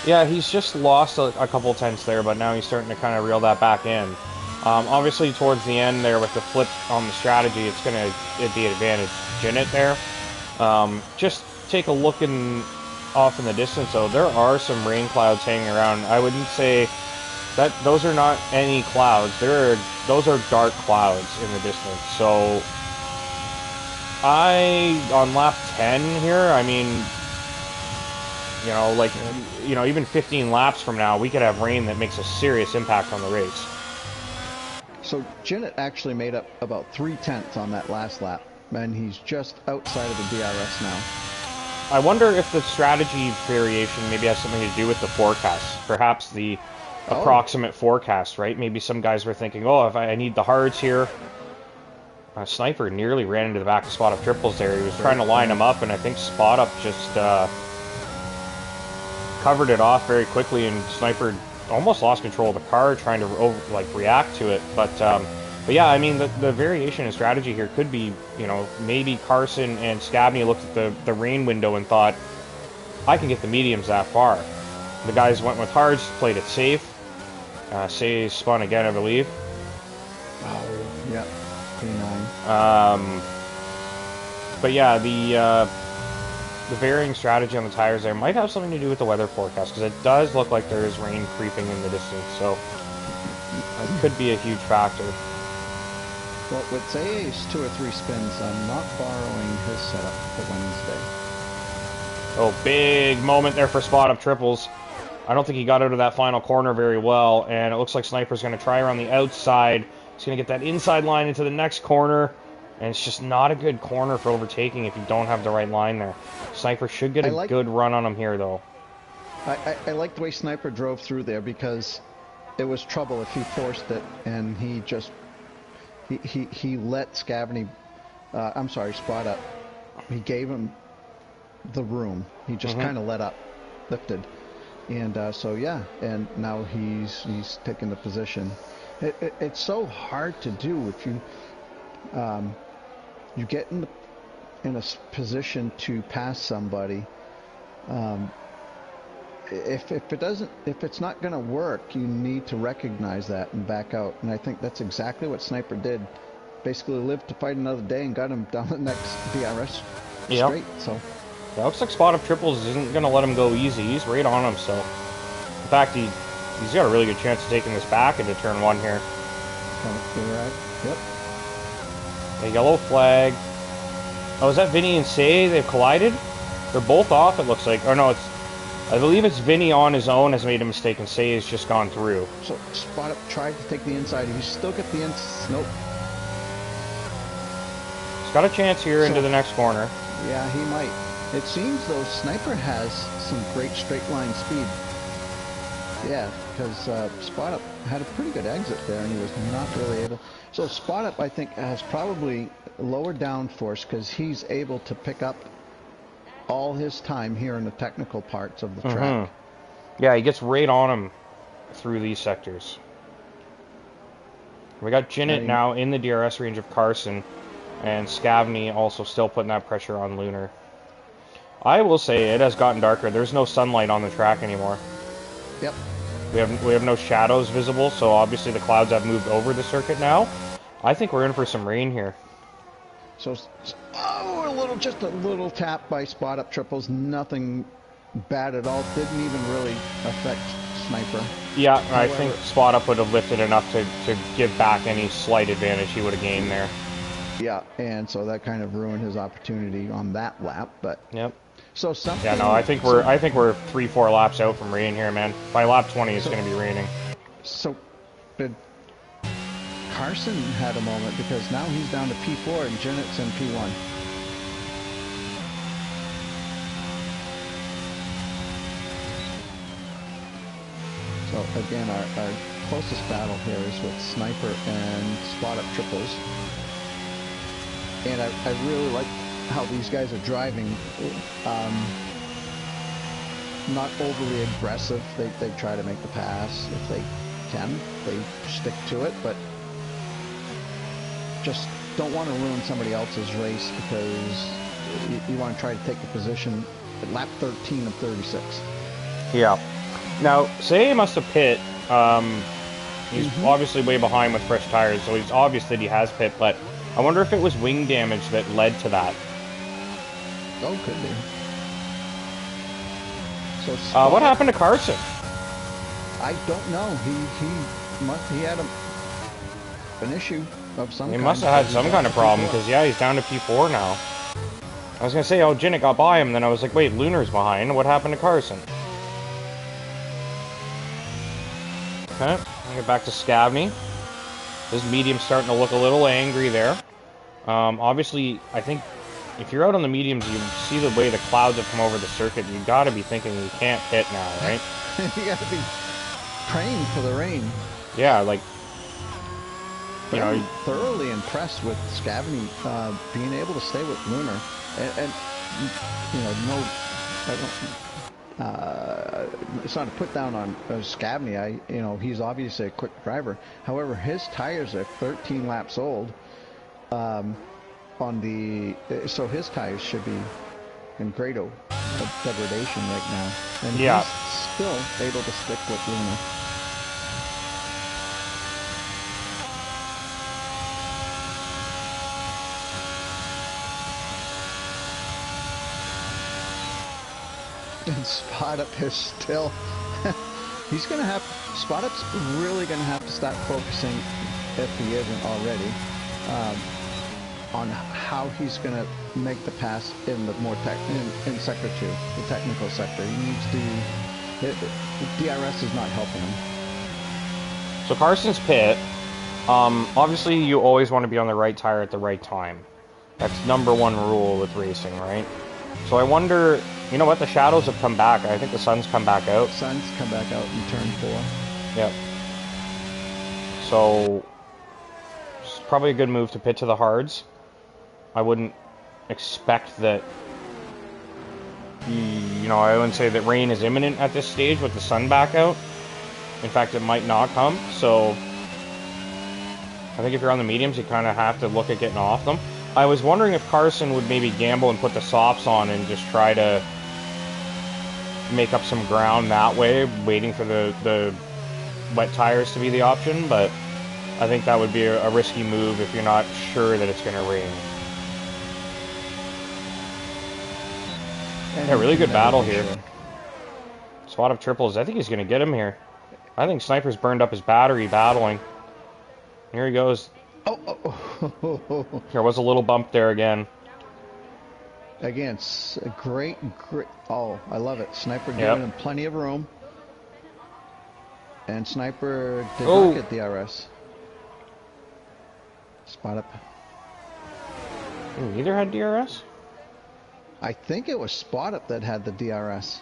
Yeah, he's just lost a couple tenths there, but now he's starting to kind of reel that back in. Obviously towards the end there with the flip on the strategy, it's going to be an advantage Janet there. Just take a look off in the distance, though. There are some rain clouds hanging around. I wouldn't say that those are not any clouds. Those are dark clouds in the distance. So on lap 10 here, I mean, even 15 laps from now, we could have rain that makes a serious impact on the race. So Janet actually made up about 3/10 on that last lap, and he's just outside of the DRS now. I wonder if the strategy variation maybe has something to do with the forecast. Perhaps the approximate forecast, right? Maybe some guys were thinking, oh, if I need the hards here. Sniper nearly ran into the back of Spot Up Triples there. He was trying to line him up, and I think Spot Up just covered it off very quickly, and Sniper almost lost control of the car trying to react to it. But yeah, I mean, the variation in strategy here could be, maybe Carson and Scavney looked at the rain window and thought, I can get the mediums that far. The guys went with hards, played it safe. Say spun again, I believe. Oh, yeah, P9. But yeah, the varying strategy on the tires there might have something to do with the weather forecast, because it does look like there is rain creeping in the distance, so it could be a huge factor. Well, with Zay's 2 or 3 spins, I'm not borrowing his setup for Wednesday. Oh, big moment there for Spot Up Triples. I don't think he got out of that final corner very well, and it looks like Sniper's going to try around the outside. He's going to get that inside line into the next corner, and it's just not a good corner for overtaking if you don't have the right line there. Sniper should get a good run on him here, though. I like the way Sniper drove through there, because it was trouble if he forced it, and he just... He let Scavney... Spot Up. He gave him the room. He just kind of let up, lifted. And so yeah, and now he's taking the position. It's so hard to do if you get in a position to pass somebody. If it's not going to work, you need to recognize that and back out. And I think that's exactly what Sniper did. Basically lived to fight another day and got him down the next DRS straight. So. Yeah, looks like Spot Up Triples isn't going to let him go easy. He's right on him, so... In fact, he's got a really good chance of taking this back into turn 1 here. Right. Yep. A yellow flag. Oh, is that Vinny and Say? They've collided? They're both off, it looks like. Or no, it's... I believe it's Vinny on his own has made a mistake and Say has just gone through. So Spot Up tried to take the inside. He's still got the nope. He's got a chance here into the next corner. Yeah, he might. It seems though Sniper has some great straight line speed. Yeah, because Spot Up had a pretty good exit there, and he was not really able. So Spot Up, I think, has probably lower downforce because he's able to pick up all his time here in the technical parts of the track. Yeah, he gets right on him through these sectors. We got Jinnit now in the DRS range of Carson, and Scavney also still putting that pressure on Lunar. I will say it has gotten darker. There's no sunlight on the track anymore. Yep. We have no shadows visible, so obviously the clouds have moved over the circuit now. I think we're in for some rain here. So, just a little tap by Spot Up triples. Nothing bad at all. Didn't even really affect Sniper. Yeah, I think Spot Up would have lifted enough to give back any slight advantage he would have gained there. Yeah, and so that kind of ruined his opportunity on that lap. But yep. So something. Yeah, no, I think we're 3-4 laps out from rain here, man. By lap 20, it's going to be raining. So, did Carson had a moment because now he's down to P4 and Jinnit's in P1. So again, our closest battle here is with Sniper and Spot Up triples. And I really like how these guys are driving. Not overly aggressive. They try to make the pass if they can. They stick to it, but just don't want to ruin somebody else's race because you want to try to take the position at lap 13 of 36. Yeah. Now, Say must have pit. He's obviously way behind with fresh tires, so it's obvious that he has pit, but I wonder if it was wing damage that led to that. Oh, could be. So what happened to Carson? I don't know. He had an issue of some kind. He must have had some kind of problem because yeah, he's down to P4 now. I was gonna say, oh, Jinnit got by him, then I was like, wait, Lunar's behind. What happened to Carson? Okay, I'll get back to Scavney. This medium's starting to look a little angry there. Obviously, I think if you're out on the mediums, you see the way the clouds have come over the circuit, you gotta be thinking you can't hit now, right? You gotta be praying for the rain. Yeah, like, you know, know, thoroughly impressed with Scavney being able to stay with Lunar, and you know, it's not a put down on Scavney. You know, he's obviously a quick driver. However, his tires are 13 laps old. So his tires should be in great degradation right now, and yeah, he's still able to stick with Lunar. And Spot Up is still Spot Up's really gonna have to start focusing, if he isn't already, on how he's gonna make the pass in the more in sector 2, the technical sector. He needs to. The DRS is not helping him. So Carson's pit. Obviously, you always want to be on the right tire at the right time. That's #1 rule with racing, right? So I wonder, you know what, the shadows have come back. I think the sun's come back out. Sun's come back out in turn 4. Yep. So, it's probably a good move to pit to the hards. I wouldn't expect that, you know, I wouldn't say that rain is imminent at this stage with the sun back out. In fact, it might not come. So, I think if you're on the mediums, you kind of have to look at getting off them. I was wondering if Carson would maybe gamble and put the softs on and just try to make up some ground that way, waiting for the wet tires to be the option, but I think that would be a risky move if you're not sure that it's going to rain. Yeah, really good battle here. Sure. Spot Up triples. I think he's going to get him here. I think Sniper's burned up his battery battling. Here he goes. Oh. There was a little bump there again. Again, great. Oh, I love it. Sniper Yep. giving him plenty of room. And Sniper did Oh. not get DRS. Spot up. Ooh, neither had DRS? I think it was Spot Up that had the DRS.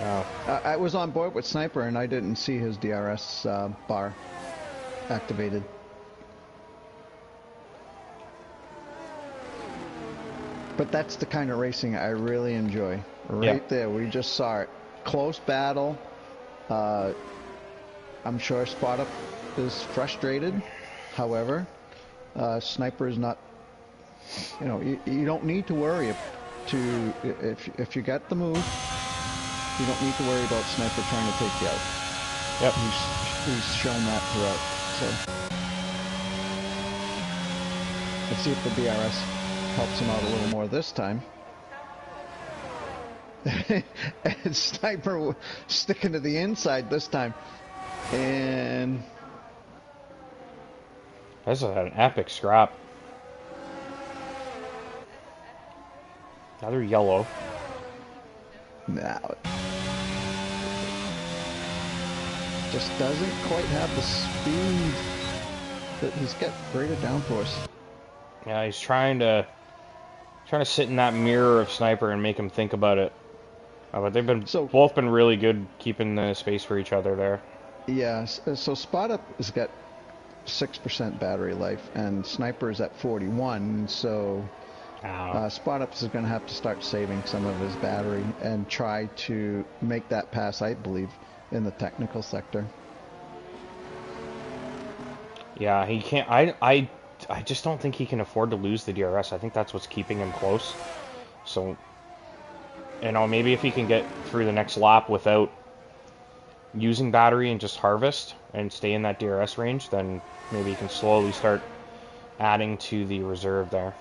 Oh. I was on board with Sniper and I didn't see his DRS bar activated. But that's the kind of racing I really enjoy. Right there, we just saw it. Close battle. I'm sure Spot Up is frustrated. However, Sniper is not. You know, you don't need to worry if you got the move. You don't need to worry about Sniper trying to take you out. Yep. He's shown that throughout. So let's see if the DRS helps him out a little more this time. And Sniper sticking to the inside this time. And this is an epic scrap. Another yellow. now just doesn't quite have the speed that he's got rated downforce. Yeah, he's trying to sit in that mirror of Sniper and make him think about it. But they've been both been really good keeping the space for each other there. Yeah, so Spot Up has got 6% battery life, and Sniper is at 41. So Spot Up is going to have to start saving some of his battery and try to make that pass, I believe, in the technical sector. Yeah, he can't. I just don't think he can afford to lose the DRS. I think that's what's keeping him close. So, you know, maybe if he can get through the next lap without using battery and just harvest and stay in that DRS range, then maybe he can slowly start adding to the reserve there.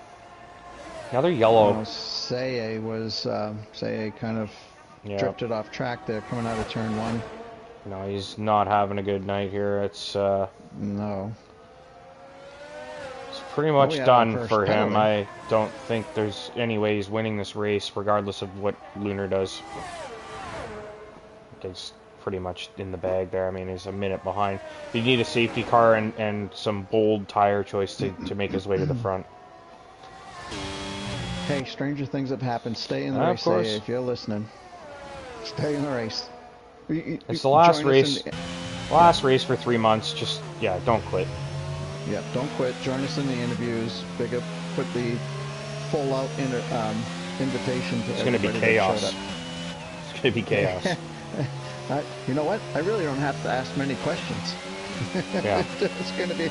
Another yellow. Seye kind of drifted off track there coming out of turn one. No, he's not having a good night here. It's no. It's pretty much done for him. I don't think there's any way he's winning this race, regardless of what Lunar does. It's pretty much in the bag there. I mean, he's a minute behind. You need a safety car and some bold tire choice to make his way to the front. Hey, stranger things have happened. Stay in the race, Seye, if you're listening. Stay in the race. It's the last race. Last race for 3 months. Just, don't quit. Yeah, don't quit. Join us in the interviews. Put the full out invitation to everybody. It's going to be chaos. It's going to be chaos. You know what? I really don't have to ask many questions. Yeah. It's going to be.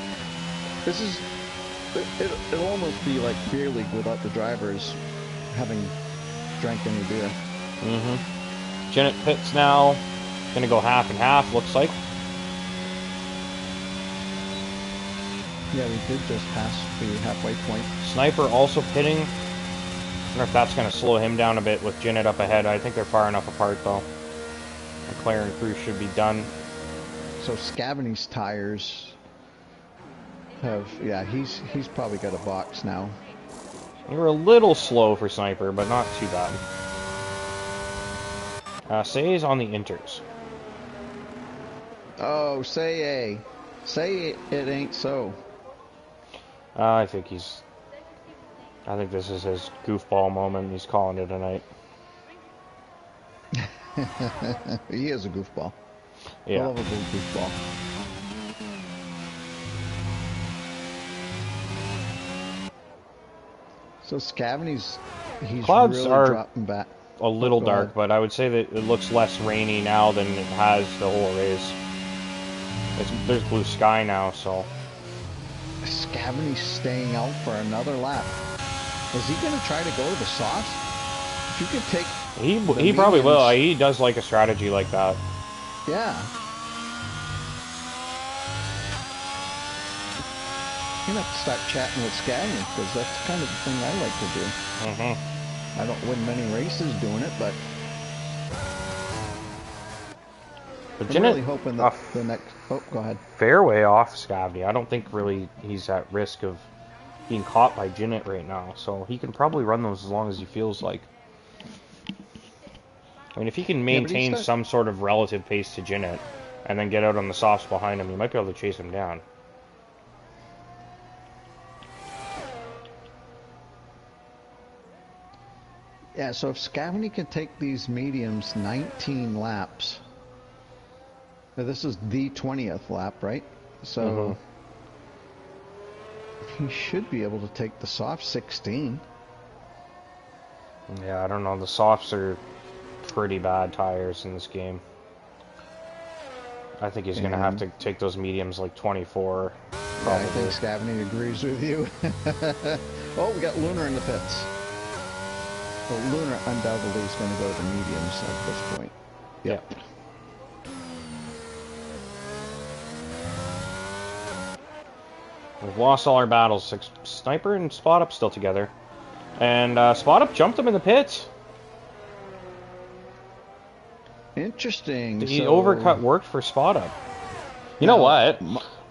It'll almost be like beer league without the drivers having drank any beer. Mm-hmm. Jennett pits now. Going to go half and half, looks like. Yeah, we did just pass the halfway point. Sniper also pitting. I wonder if that's going to slow him down a bit with Jennett up ahead. I think they're far enough apart, though. McLaren crew should be done. So Scavany's tires have... Yeah, he's probably got a box now. They were a little slow for Sniper, but not too bad. Seye's on the inters. Oh, Seye. Say it ain't so. I think this is his goofball moment. He's calling it a night. He is a goofball. Yeah. Hell of a big goofball. So Scavany's, he's Clouds really are dropping back. A little dark, but I would say that it looks less rainy now than it has the whole race. There's blue sky now, so. Scavany's staying out for another lap. Is he going to try to go to the softs? If you could take... He probably will. He does like a strategy like that. Yeah. You're going to have to start chatting with Scavany, because that's kind of the thing I like to do. Mm-hmm. I don't win many races doing it, but... I'm really hoping that the next... Oh, go ahead. Fairway off Scavany. I don't think really he's at risk of being caught by Jinnit right now, so he can probably run those as long as he feels like. I mean, if he can maintain some sort of relative pace to Jinnit, and then get out on the softs behind him, he might be able to chase him down. Yeah, so if Scavney can take these mediums 19 laps, this is the 20th lap, right? So he should be able to take the soft 16. Yeah, I don't know. The softs are pretty bad tires in this game. I think he's going to have to take those mediums like 24. Yeah, I think Scavney agrees with you. Oh, we got Lunar in the pits. Well, Lunar undoubtedly is going to go to the mediums at this point. Yep. We've lost all our battles. Sniper and Spot Up still together. And Spot Up jumped him in the pits. Interesting. The overcut worked for Spot Up. You know what?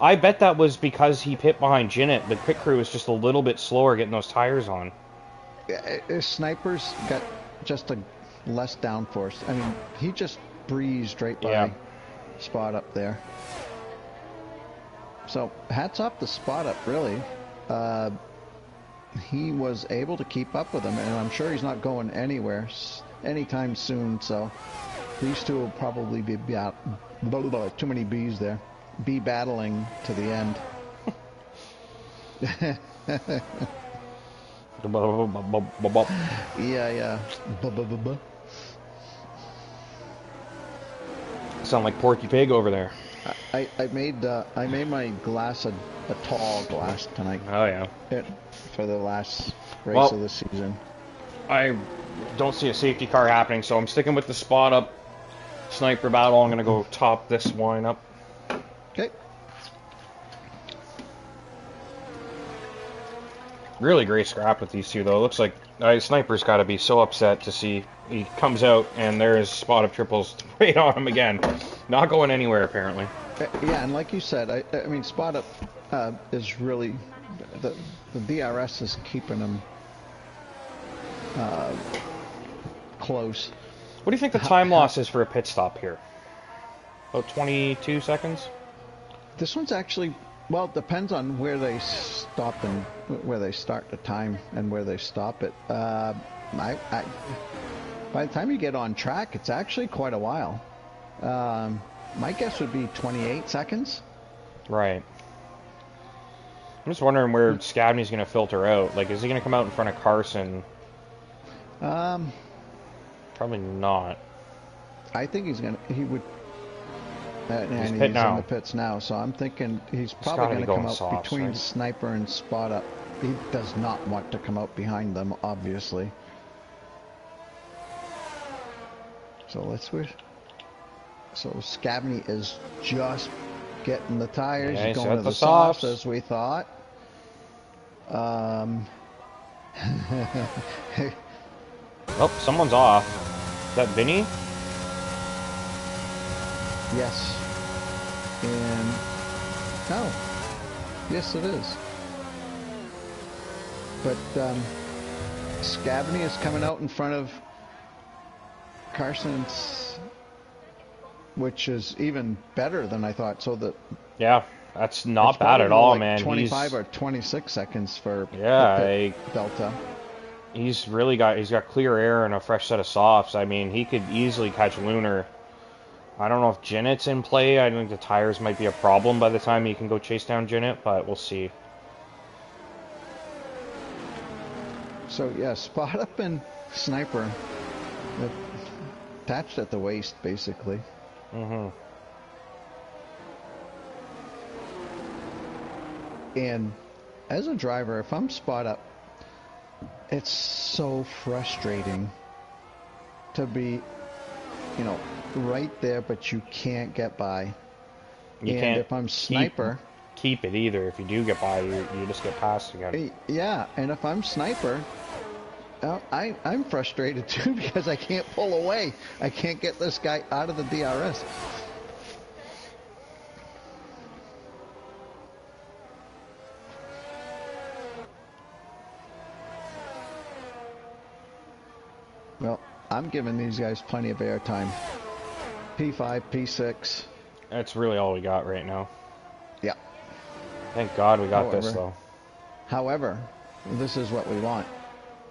I bet that was because he pit behind Jinnit. The pit crew was just a little bit slower getting those tires on. Snipers got just a less downforce. I mean, he just breezed right by Spot Up there. So hats off to Spot Up, really. He was able to keep up with him, and I'm sure he's not going anywhere anytime soon. So these two will probably be too many B's there. Be battling to the end. Yeah. Sound like Porky Pig over there. I made my glass a tall glass tonight. Oh yeah. For the last race of the season. I don't see a safety car happening, so I'm sticking with the Spot Up sniper battle. I'm gonna go top this wine up. Okay. Really great scrap with these two, though. Looks like Sniper's got to be so upset to see he comes out and there's Spot Up triples right on him again. Not going anywhere, apparently. Yeah, and like you said, I mean, Spot Up is really... The DRS is keeping him close. What do you think the time loss is for a pit stop here? About 22 seconds? This one's actually... Well, it depends on where they stop and where they start the time and where they stop it. By the time you get on track, it's actually quite a while. My guess would be 28 seconds. Right. I'm just wondering where Scavney's going to filter out. Like, is he going to come out in front of Carson? Probably not. I think he would. And he's in the pits now, so I'm thinking he's probably going to come out between Sniper and Spot Up. He does not want to come out behind them, obviously. So let's switch. So Scavney is just getting the tires. Yeah, he's going to the softs, as we thought. Oh, someone's off. Is that Vinny? Yes. And no. Yes, it is. But Scavney is coming out in front of Carson's, which is even better than I thought. So that that's not bad at all, like man. 25 or 26 seconds for Delta. He's got clear air and a fresh set of softs. I mean, he could easily catch Lunar. I don't know if Jinnit's in play. I think the tires might be a problem by the time he can go chase down Jinnit, but we'll see. So yeah, Spot Up and Sniper attached at the waist, basically. Mm-hmm. And as a driver, if I'm Spot Up, it's so frustrating to be, right there, but you can't get by. Can't. If I'm Sniper, keep it either. If you do get by, you just get past again. Yeah, and if I'm Sniper, I'm frustrated too because I can't pull away. I can't get this guy out of the DRS. Well, I'm giving these guys plenty of airtime. P5, P6. That's really all we got right now. Yeah. Thank God we got this, though. However, this is what we want.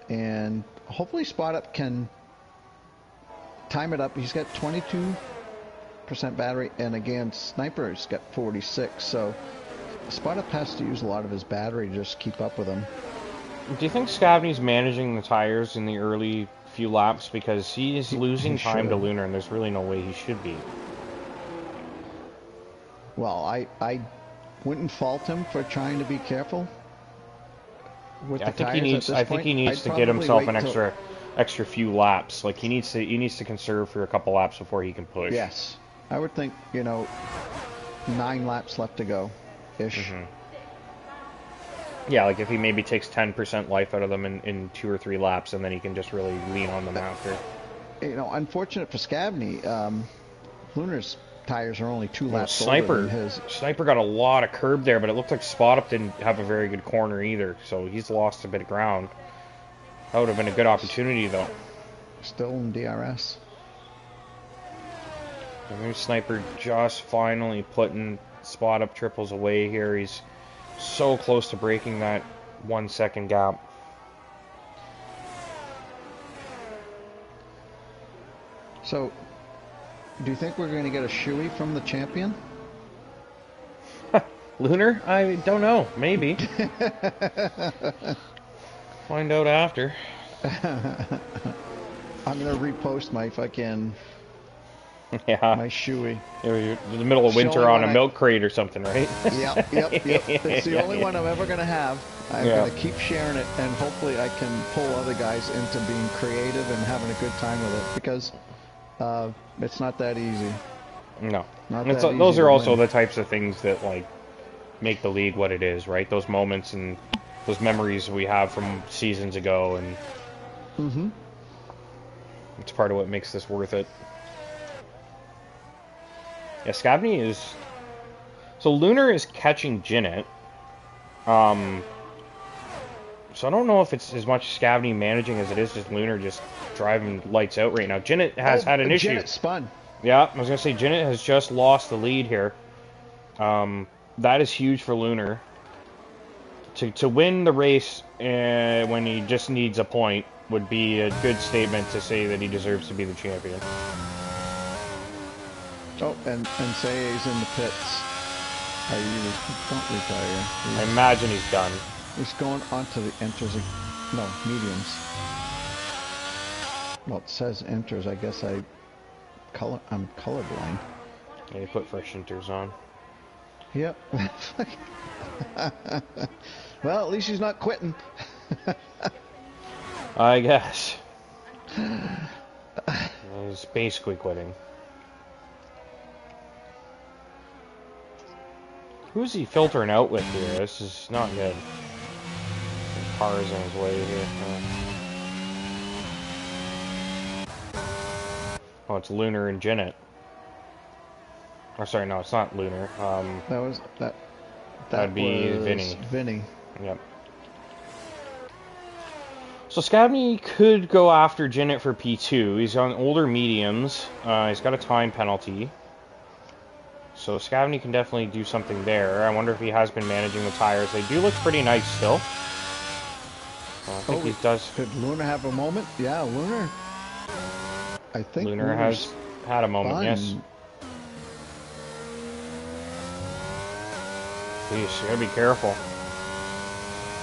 And hopefully Spot Up can time it up. He's got 22% battery, and again, Sniper's got 46. So Spot Up has to use a lot of his battery to just keep up with him. Do you think Scavney's managing the tires in the early few laps? Because he is losing time to Lunar, and there's really no way he should be. Well, I wouldn't fault him for trying to be careful with the tires. I think he needs to get himself an extra few laps. Like he needs to conserve for a couple laps before he can push. Yes, I would think 9 laps left to go, ish. Mm-hmm. Yeah, like if he maybe takes 10% life out of them in 2 or 3 laps, and then he can just really lean on them after. Unfortunate for Scavney, Lunar's tires are only 2 laps Sniper older than his. Sniper got a lot of curb there, but it looked like Spot Up didn't have a very good corner either, so he's lost a bit of ground. That would have been a good opportunity, though. Still in DRS. And there's Sniper just finally putting Spot Up triples away here. He's so close to breaking that 1 second gap. So, do you think we're going to get a shoey from the champion? Lunar? I don't know. Maybe. Find out after. I'm going to repost my fucking... Yeah. My shoey. You're in the middle of winter on a milk crate or something, right? Yep. It's the only one I'm ever going to have. I'm going to keep sharing it, and hopefully I can pull other guys into being creative and having a good time with it, because it's not that easy. No. Those are also the types of things that, like, make the league what it is, right? Those moments and those memories we have from seasons ago, and it's part of what makes this worth it. Yeah, Scavney is... So Lunar is catching Jinnit. So I don't know if it's as much Scavney managing as it is just Lunar just driving lights out right now. Jinnit has had an issue. Jinnit spun. Yeah, I was going to say Jinnit has just lost the lead here. That is huge for Lunar. To win the race when he just needs a point would be a good statement to say that he deserves to be the champion. Oh, and say he's in the pits. Don't retire. I imagine he's done. He's going onto the enters. No, mediums. Well, it says enters. I guess I'm colorblind. Yeah, you put fresh enters on. Yep. Well, at least he's not quitting. I guess. He's basically quitting. Who's he filtering out with here? This is not good. His car's in his way here. Oh, it's Lunar and Jinnit. Oh, sorry, no, it's not Lunar. That'd be Vinny. Yep. So Scavney could go after Jinnit for P2. He's on older mediums. He's got a time penalty. So Scavney can definitely do something there. I wonder if he has been managing the tires. They do look pretty nice still. So I think he does. Could Lunar have a moment? Yeah, Lunar. I think Lunar has had a moment, yes. Jeez, you gotta be careful.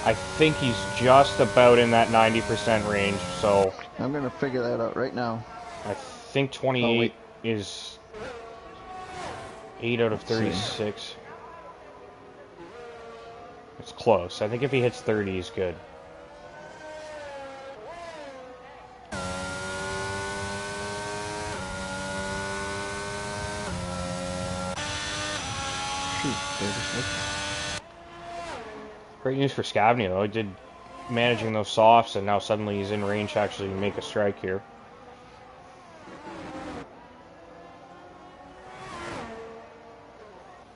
I think he's just about in that 90% range, so... I'm gonna figure that out right now. I think 28 is 8 out of 36. It's close. I think if he hits 30, he's good. Great news for Scavney, though. He did managing those softs, and now suddenly he's in range to actually make a strike here.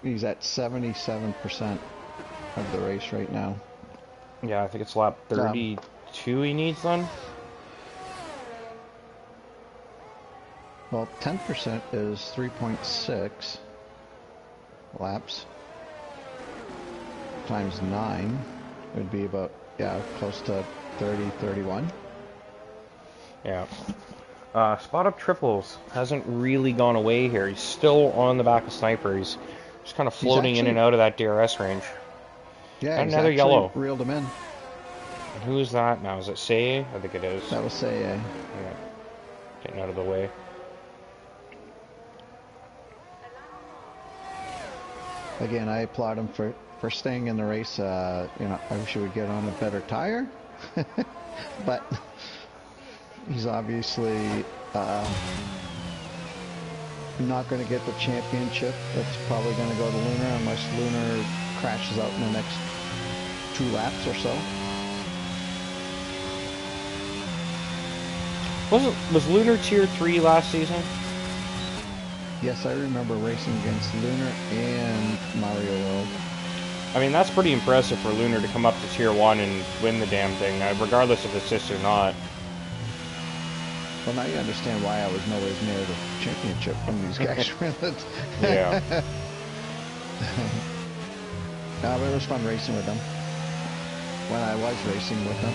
He's at 77% of the race right now. Yeah, I think it's lap 32 he needs then. Well, 10% is 3.6 laps times 9 would be about, yeah, close to 30, 31. Yeah. Spot Up Triples hasn't really gone away here. He's still on the back of Sniper. He's just kind of floating in and out of that DRS range. Yeah, and another yellow. Reeled him in. And who is that now? Is it Say? I think it is. That was Say. Yeah. Getting out of the way. Again, I applaud him for staying in the race. You know, I wish he would get on a better tire, but he's obviously not going to get the championship. That's probably going to go to Lunar unless Lunar crashes out in the next 2 laps or so. Was Lunar Tier 3 last season? Yes, I remember racing against Lunar and Mario World. I mean, that's pretty impressive for Lunar to come up to Tier 1 and win the damn thing, regardless of assist or not. Well, now you understand why I was nowhere near the championship when these guys were in it. Yeah. No, but it was fun racing with them. When I was racing with them.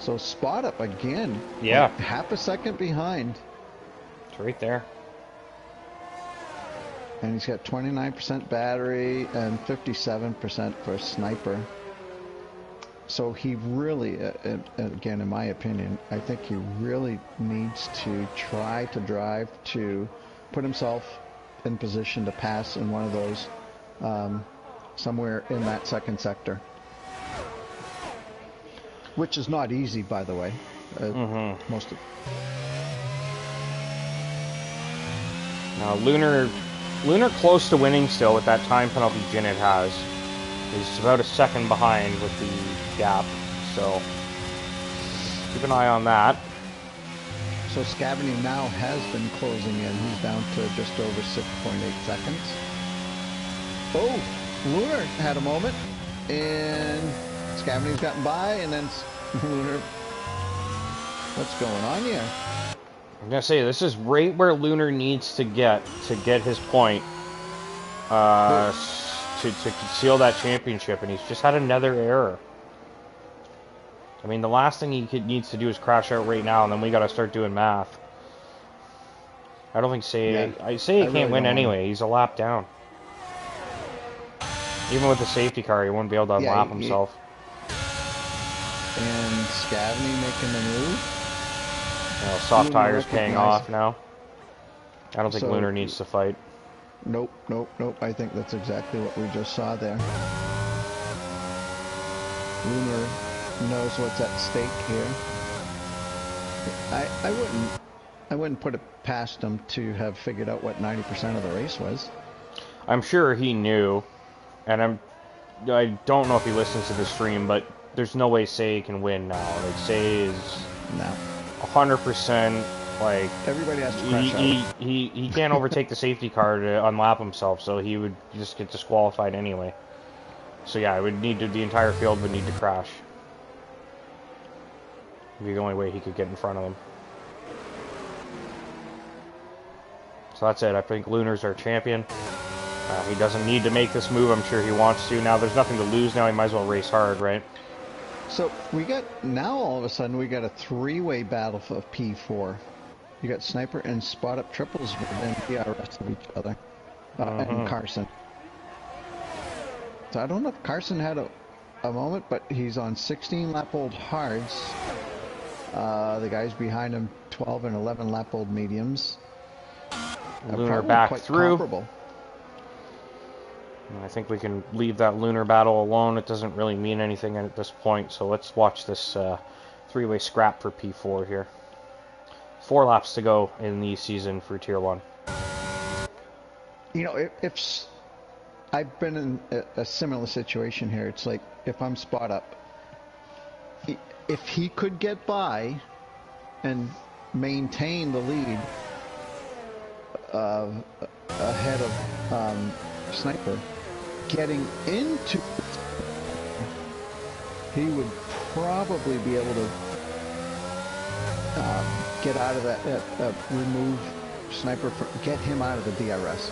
So Spot Up again. Yeah. Like half a second behind. It's right there. And he's got 29% battery and 57% for Sniper. So he really, again, in my opinion, I think he really needs to try to drive to put himself in position to pass in one of those, somewhere in that second sector. Which is not easy, by the way. Most of. Now Lunar close to winning still with that time penalty Jinnit has. He's about a second behind with the gap, so keep an eye on that. So Scavany now has been closing in. He's down to just over 6.8 seconds. Oh, Lunar had a moment, and Scavany's gotten by, and then Lunar. What's going on here? I'm gonna say this is right where Lunar needs to get his point to conceal that championship, and he's just had another error. I mean, the last thing he needs to do is crash out right now, and then we got to start doing math. I don't think Say he can't really win anyway. He's a lap down. Even with the safety car, he wouldn't be able to unlap himself. And Scavany making the move. Soft tires paying off now. I don't think Lunar needs to fight. Nope. I think that's exactly what we just saw there. Lunar knows what's at stake here. I wouldn't put it past him to have figured out what 90% of the race was. I'm sure he knew, and I don't know if he listens to the stream, but there's no way Say can win now. Like, Say is 100%. Like, everybody has to crash out. He can't overtake the safety car to unlap himself, so he would just get disqualified anyway. So yeah, the entire field would need to crash. It'd be the only way he could get in front of them. So that's it. I think Lunar's our champion. He doesn't need to make this move. I'm sure he wants to. Now there's nothing to lose. Now he might as well race hard, right? So now all of a sudden we got a 3-way battle for P4. You got Sniper and Spot Up Triples within DRS of each other. And Carson. So I don't know if Carson had a moment, but he's on 16-lap-old hards. The guys behind him, 12 and 11-lap-old mediums. Lunar back through. Comparable. I think we can leave that Lunar battle alone. It doesn't really mean anything at this point. So let's watch this 3-way scrap for P4 here. 4 laps to go in the season for Tier 1. You know, if I've been in a similar situation here. It's like, if I'm Spot Up, if he could get by and maintain the lead ahead of Sniper, getting into, he would probably be able to get out of that, remove Sniper, get him out of the DRS.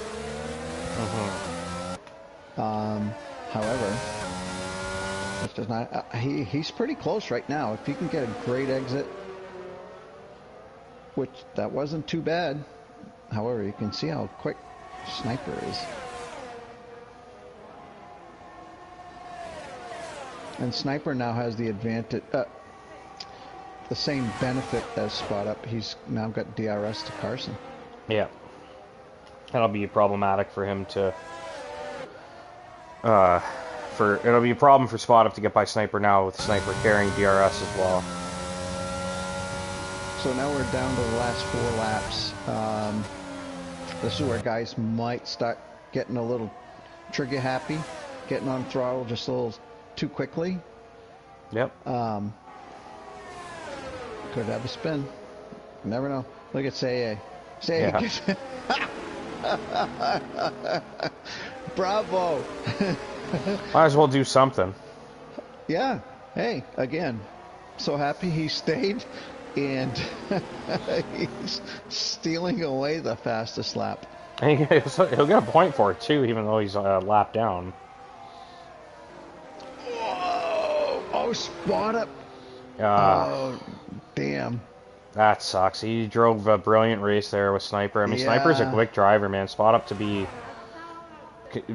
However, it's just not, he's pretty close right now. If he can get a great exit, which that wasn't too bad. However, you can see how quick Sniper is. And Sniper now has the advantage, the same benefit as Spot Up. He's now got DRS to Carson. Yeah. That'll be problematic for him to... it'll be a problem for Spot Up to get by Sniper now, with Sniper carrying DRS as well. So now we're down to the last 4 laps. This is where guys might start getting a little trigger happy, getting on throttle just a little too quickly. Yep. Could have a spin. You never know. Look at Say. Yeah. Bravo. Might as well do something. Yeah. Hey, again, so happy he stayed, and he's stealing away the fastest lap. And he'll get a point for it too, even though he's a lap down. Whoa! Oh, Spot Up. Oh, damn. That sucks. He drove a brilliant race there with Sniper. I mean, Sniper's a quick driver, man. Spot Up to be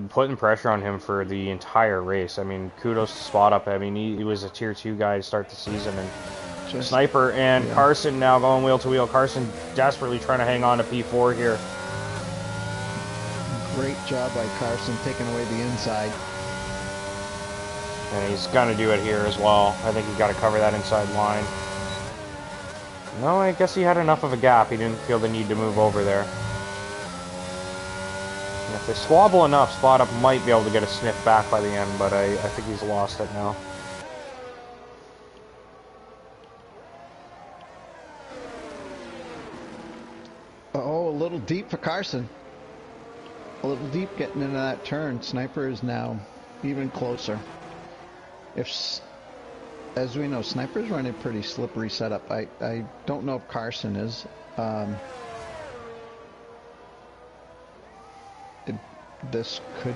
putting pressure on him for the entire race. I mean, kudos to Spot Up. I mean, he was a tier 2 guy to start the season, and Sniper and Carson now going wheel to wheel. Carson desperately trying to hang on to P4 here. Great job by Carson taking away the inside. And he's going to do it here as well. I think he's got to cover that inside line. No, I guess he had enough of a gap. He didn't feel the need to move over there. And if they squabble enough, Spot Up might be able to get a sniff back by the end, but I think he's lost it now. Oh, a little deep for Carson. A little deep getting into that turn. Sniper is now even closer. As we know, Sniper's running a pretty slippery setup. I don't know if Carson is. This could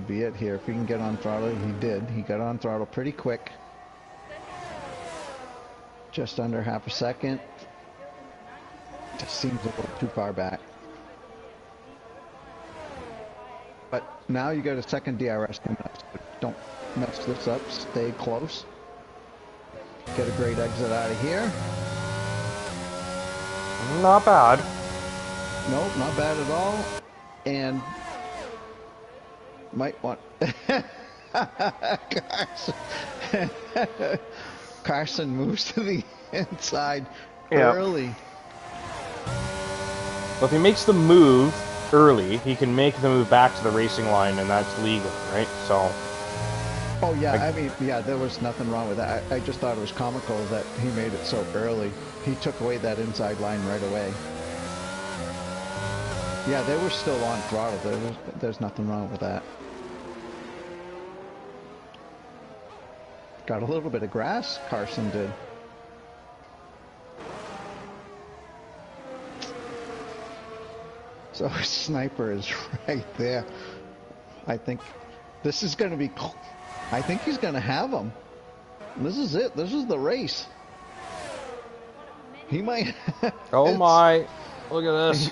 be it here. If he can get on throttle, he did. He got on throttle pretty quick. Just under half a second. Just seems a little too far back. But now you got a second DRS coming up. So don't mess this up. Stay close. Get a great exit out of here. Not bad. Nope, not bad at all. And might want Carson moves to the inside early. Well, if he makes the move early, he can make the move back to the racing line, and that's legal, right? So. Oh yeah, I mean, yeah, there was nothing wrong with that. I just thought it was comical that he made it so early. He took away that inside line right away. Yeah, they were still on throttle. There's nothing wrong with that. Got a little bit of grass, Carson did. So Sniper is right there. I think this is going to be... I think he's going to have him. This is it. This is the race. He might... Oh my. Look at this.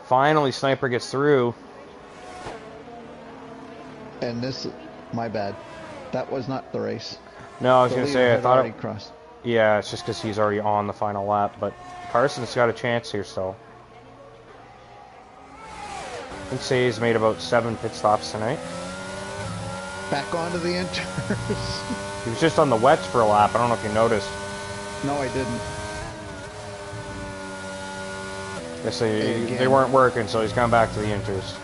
Finally, Sniper gets through. And this... My bad. That was not the race. No, I was going to say, I thought it... crossed. Yeah, it's just because he's already on the final lap, but Carson's got a chance here still. I think Say's made about 7 pit stops tonight. Back onto the inters. He was just on the wets for a lap. I don't know if you noticed. No, I didn't. Guess they weren't working, so he's gone back to the inters.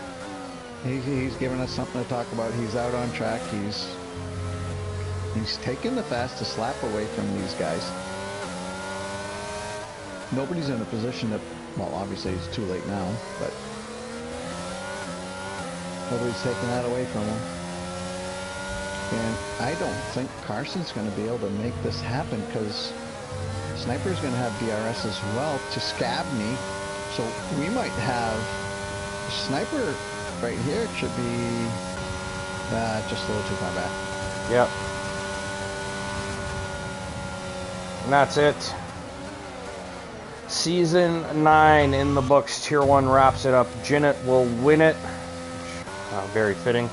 He's giving us something to talk about. He's out on track. He's taking the fastest lap away from these guys. Nobody's in a position to... Well, obviously it's too late now, but... Nobody's taking that away from him. And I don't think Carson's going to be able to make this happen because Sniper's going to have DRS as well to scab me. So we might have Sniper right here. It should be just a little too far back. Yep. And that's it. Season 9 in the books. Tier 1 wraps it up. Jinnit will win it. Very fitting.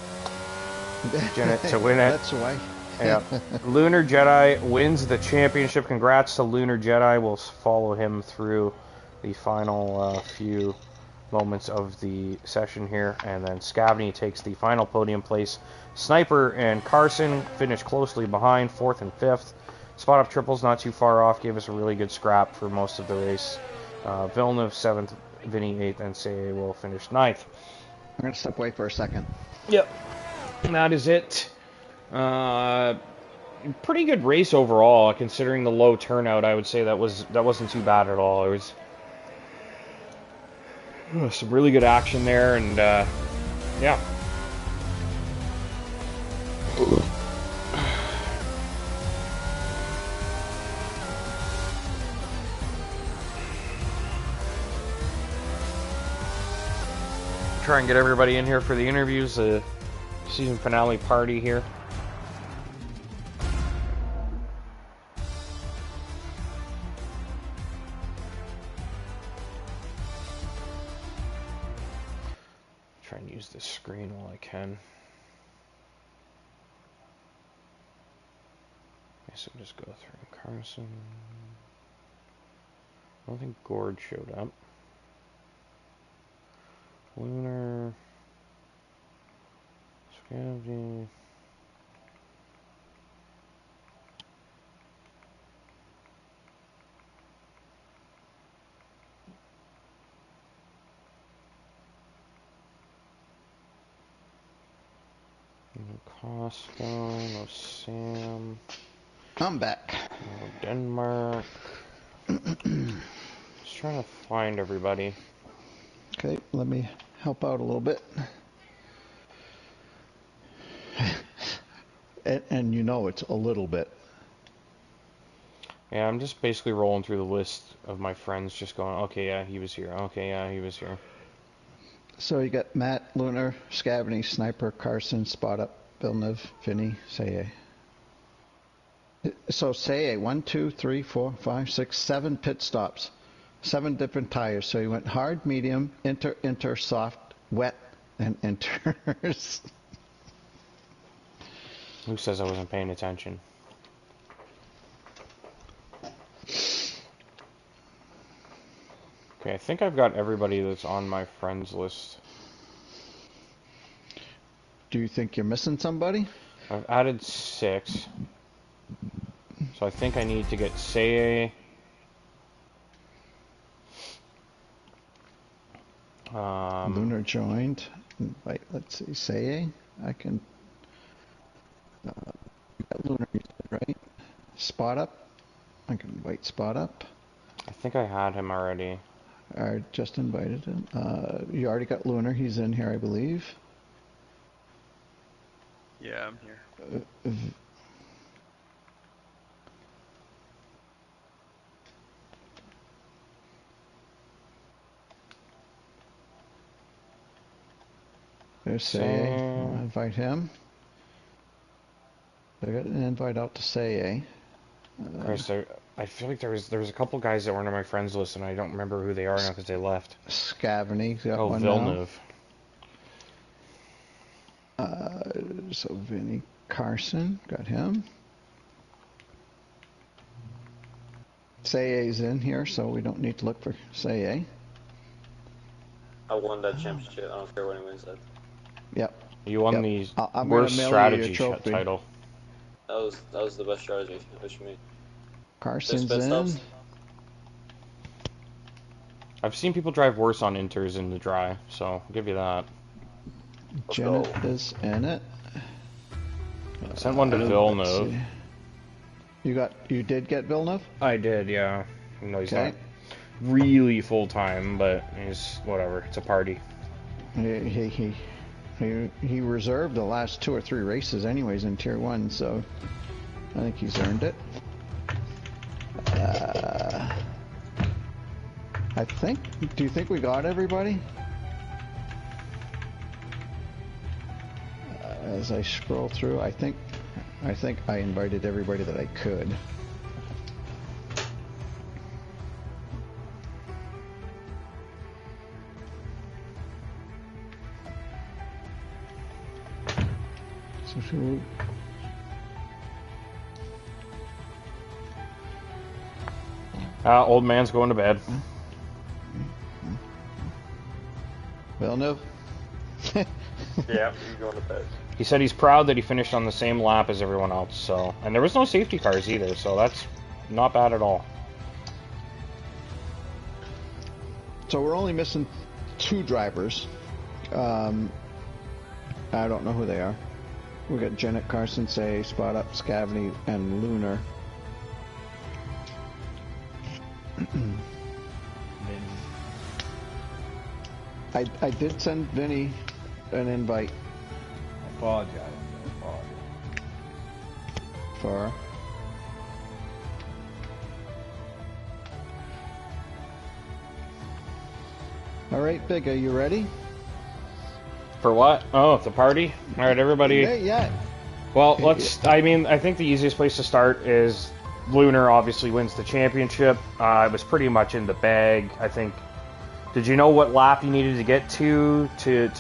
Jinnit to win it. That's why. Yeah. Lunar Jedi wins the championship. Congrats to Lunar Jedi. We'll follow him through the final few moments of the session here. And then Scavney takes the final podium place. Sniper and Carson finish closely behind, 4th and 5th. Spot up triples not too far off. Gave us a really good scrap for most of the race. Villeneuve 7th, Vinny 8th, and Say will finish 9th. I'm going to step away for a second. Yep. And that is it. Pretty good race overall, considering the low turnout. I would say that wasn't too bad at all. It was some really good action there, and yeah. Try and get everybody in here for the interviews, the season finale party here. Try and use this screen while I can. Okay, so just go through Carson. I don't think Gord showed up. Lunar. Scavney. No Costco, no Sam. I'm back. No Denmark. Just trying to find everybody. Okay, let me help out a little bit. And you know it's a little bit. Yeah, I'm just basically rolling through the list of my friends, just going, okay, yeah, he was here. Okay, yeah, he was here. So you got Matt, Lunar, Scavney, Sniper, Carson, Spot Up, Villeneuve, Vinny, Saye. So Saye, 1, 2, 3, 4, 5, 6, 7 pit stops. 7 different tires. So he went hard, medium, inter, soft, wet, and inters. Who says I wasn't paying attention? Okay, I think I've got everybody that's on my friends list. Do you think you're missing somebody? I've added 6. So I think I need to get Saye. Lunar joined. Wait, let's see. Saye. I can. Lunar, right? Spot Up. I can invite Spot Up. I think I had him already. I just invited him. You already got Lunar. He's in here, I believe. Yeah, I'm here. There's Saye. I'll invite him. I got an invite out to Saye. Christ, I feel like there was a couple guys that weren't on my friends list, and I don't remember who they are now because they left. Scavney got one Villeneuve. now. So Vinny Carson, got him. Saye's in here, so we don't need to look for Saye. I won that championship. I don't care what anyone said. Yep. You won the I'm worst gonna mail strategy you a trophy. title. That was the best strategy that you made. Carson's Best in. stops. I've seen people drive worse on inters in the dry, so I'll give you that. Janet is in it. I sent one to Villeneuve. You did get Villeneuve? I did, yeah. No, he's Okay. not really full time, but he's whatever. It's a party. He He reserved the last 2 or 3 races anyways in Tier 1, so I think he's earned it. Do you think we got everybody? As I scroll through, I think I invited everybody that I could. So should we... Old man's going to bed. Villeneuve? Yeah, he's going to bed. He said he's proud that he finished on the same lap as everyone else. So, and there was no safety cars either, so that's not bad at all. So we're only missing 2 drivers. I don't know who they are. We got Janet, Carson, Say, Spot Up, Scavney, and Lunar. I did send Vinny an invite. I apologize. For... Alright, Big, are you ready? For what? Oh, the party? Alright, everybody. Yeah. Well, I think the easiest place to start is Lunar obviously wins the championship. It was pretty much in the bag, I think. Did you know what lap you needed to get to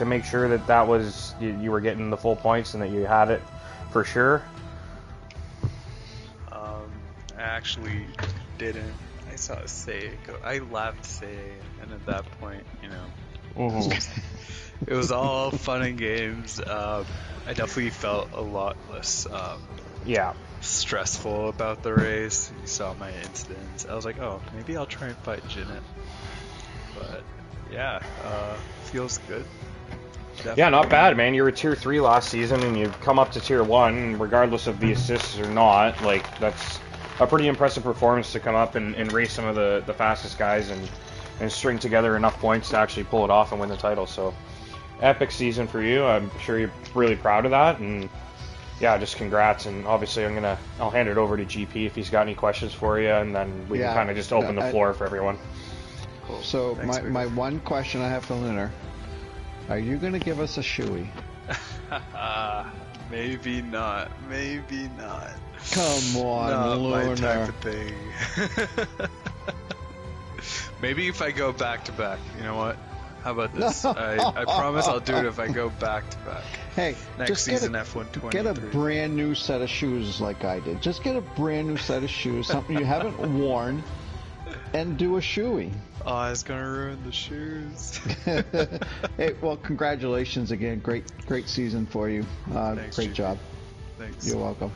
make sure that was you were getting the full points and that you had it for sure? I actually didn't. I saw Say go. I lapped Say, and at that point, it was all fun and games. I definitely felt a lot less stressful about the race. You saw my incidents. I was like, oh, maybe I'll try and fight Janet. But yeah, feels good. Definitely. Yeah, not bad, man. You were Tier 3 last season, and you've come up to Tier 1, regardless of the assists or not. Like, that's a pretty impressive performance to come up and race some of the fastest guys and string together enough points to actually pull it off and win the title. So, epic season for you. I'm sure you're really proud of that, and yeah, just congrats. And obviously, I'll hand it over to GP if he's got any questions for you, and then we can kind of just open the floor for everyone. Cool. So Thanks, my one question I have for Lunar: are you going to give us a shoey? Maybe not. Maybe not. Come on, Not Lunar. my type of thing. Maybe if I go back to back. You know what? How about this? I promise I'll do it if I go back to back. Hey, Next just season F123. get a brand new set of shoes like I did. Just get a brand new set of shoes, something you haven't worn, and do a shoey. Oh, it's gonna ruin the shoes. Hey, well, congratulations again. Great season for you. Thanks, Great GP. job. Thanks. You're welcome.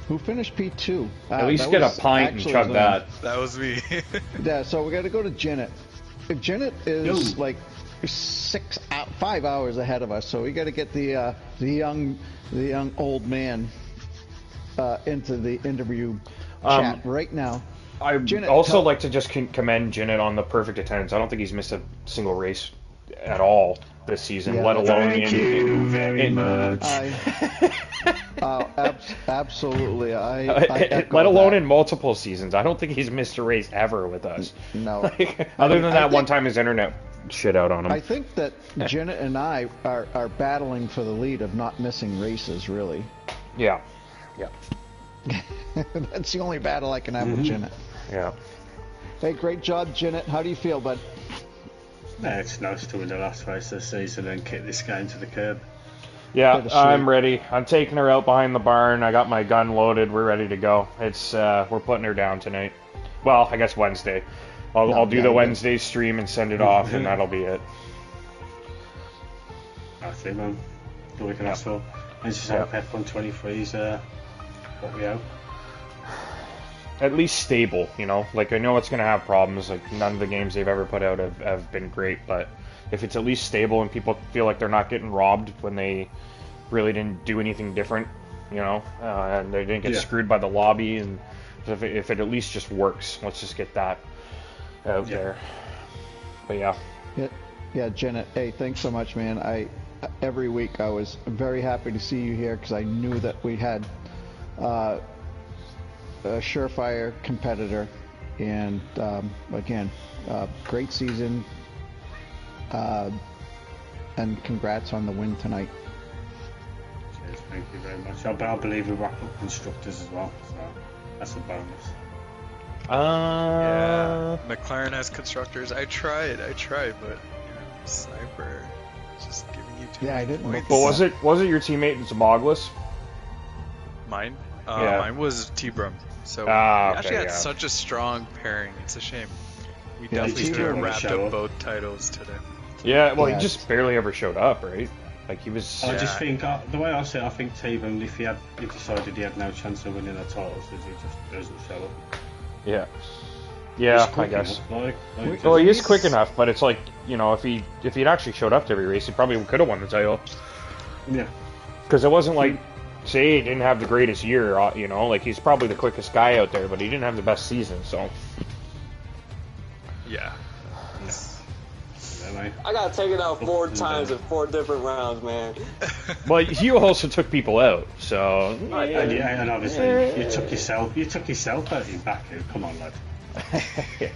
Who finished P2? At least get a pint and chug that. That was me. Yeah, so we got to go to Janet. Janet is like 5 hours ahead of us, so we got to get the young old man into the interview chat right now. I also like to just commend Janet on the perfect attendance. I don't think he's missed a single race at all this season, let alone Thank you very much. Absolutely. I let alone in multiple seasons. I don't think he's missed a race ever with us. No. Other than that one time his internet shit out on him. I think that Janet and I are battling for the lead of not missing races, really. Yeah. That's the only battle I can have with Janet. Yeah. Hey, great job, Janet. How do you feel, bud? It's nice to win the last race this season and kick this guy into the curb. Yeah, I'm ready. I'm taking her out behind the barn. I got my gun loaded. We're ready to go. It's we're putting her down tonight. Well, I guess Wednesday. I'll do the Wednesday stream and send it off, and that'll be it. That's it, man. All we can ask for. And just hope F123's what we hope. At least stable, Like, I know it's going to have problems. Like, none of the games they've ever put out have been great, but if it's at least stable and people feel like they're not getting robbed when they really didn't do anything different, and they didn't get screwed by the lobby, and if it at least just works, let's just get that out there. But yeah. Yeah, Janet. Hey, thanks so much, man. Every week I was very happy to see you here because I knew that we had a surefire competitor, and again, great season, and congrats on the win tonight. Cheers, thank you very much. I believe we wrap up constructors as well, so that's a bonus. Yeah, McLaren has constructors. I tried, but Sniper just giving you too many I didn't points. But was it your teammate Zamoglis? Mine? Yeah. Mine was T-Brum. So we Okay, actually had yeah. such a strong pairing. It's a shame. We Yeah, definitely could T-Brum have wrapped show up up. both titles today. Yeah, well, Yeah. he just barely ever showed up, right? Like he was. I just think the way I see it, I think T-Brum, if he decided he had no chance of winning the titles, he just doesn't show up. Yeah. He's Yeah, I quick guess. enough, like Well, he is quick enough, but it's like, you know, if he'd actually showed up to every race, he probably could have won the title. yeah. Because it wasn't like, say, he didn't have the greatest year, you know, like he's probably the quickest guy out there, but he didn't have the best season, so. Yeah. Mate. I got taken out 4 times in 4 different rounds, man. Well, you also took people out, so. And obviously you took yourself out in back. Come on, lad. Yeah.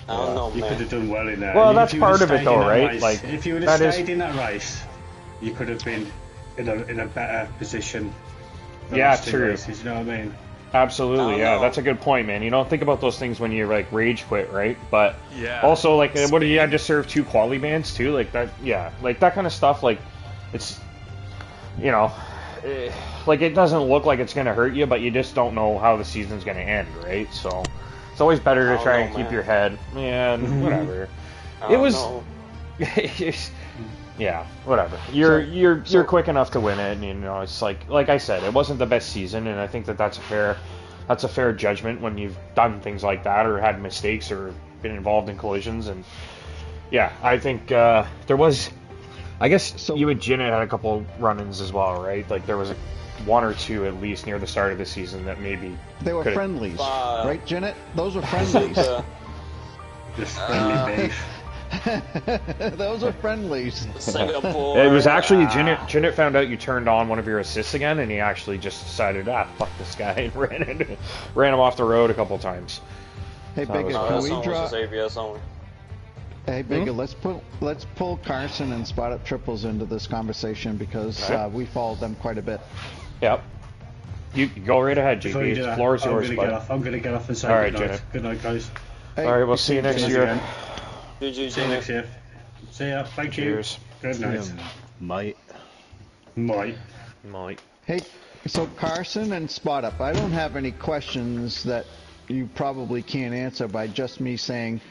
I don't know, You man. could have done well in there. Well, If that's you would have part of it, stayed though, in that right? race- Like, if you would that have is- stayed in that race, you could have been in a better position. the Yeah, last 2 true. races, you know what I mean? Absolutely, I yeah, don't know. that's a good point, man. You don't think about those things when you like rage quit, right? But Yeah. also, like, what did you had to serve 2 quali bans too? Like that, yeah, like that kind of stuff. Like, it's, you know, like it doesn't look like it's gonna hurt you, but you just don't know how the season's gonna end, right? So it's always better I to don't try know, and keep man. your head. Man, whatever. I It don't was. know. Yeah, whatever. You're quick enough to win it, and you know it's like I said, it wasn't the best season, and I think that's a fair judgment when you've done things like that or had mistakes or been involved in collisions, and yeah, I think there was, I guess So- you and Janet had a couple run-ins as well, right? Like there was 1 or 2 at least near the start of the season that maybe They were could've- friendlies, Wow. right, Janet? Those were friendlies. Just friendly beef. Those were friendlies. Singapore. It was actually Janet found out you turned on one of your assists again, and he actually just decided, fuck this guy, and ran him off the road a couple times. Hey, So that was Bigger, fun. can That we song was draw? just ABS only. Hey, Bigger, let's pull Carson and Spot Up Triples into this conversation because Alright. we followed them quite a bit. Yep. You go right ahead, Before you GP. do The that, floor is yours, I'm bud. gonna get off and say All right, good night. Janet. Good night, guys. Hey, All right, we'll see you next Cheers year. again. GG, See you Janet. next year. See ya. Thank you. Cheers. Good night. Might. Bye. Mike. Hey, so Carson and Spot Up, I don't have any questions that you probably can't answer by just me saying,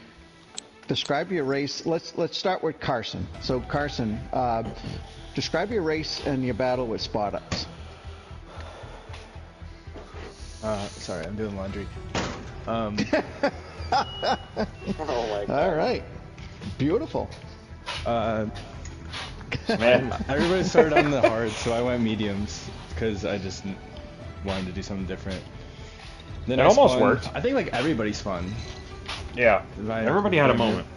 describe your race. Let's start with Carson. So Carson, describe your race and your battle with Spot Ups. Sorry, I'm doing laundry. Oh my god. All right, beautiful. Man, Everybody started on the hard, so I went mediums because I just wanted to do something different. Then It I almost spun- worked. I think like everybody spun. yeah. Right. Everybody had a moment.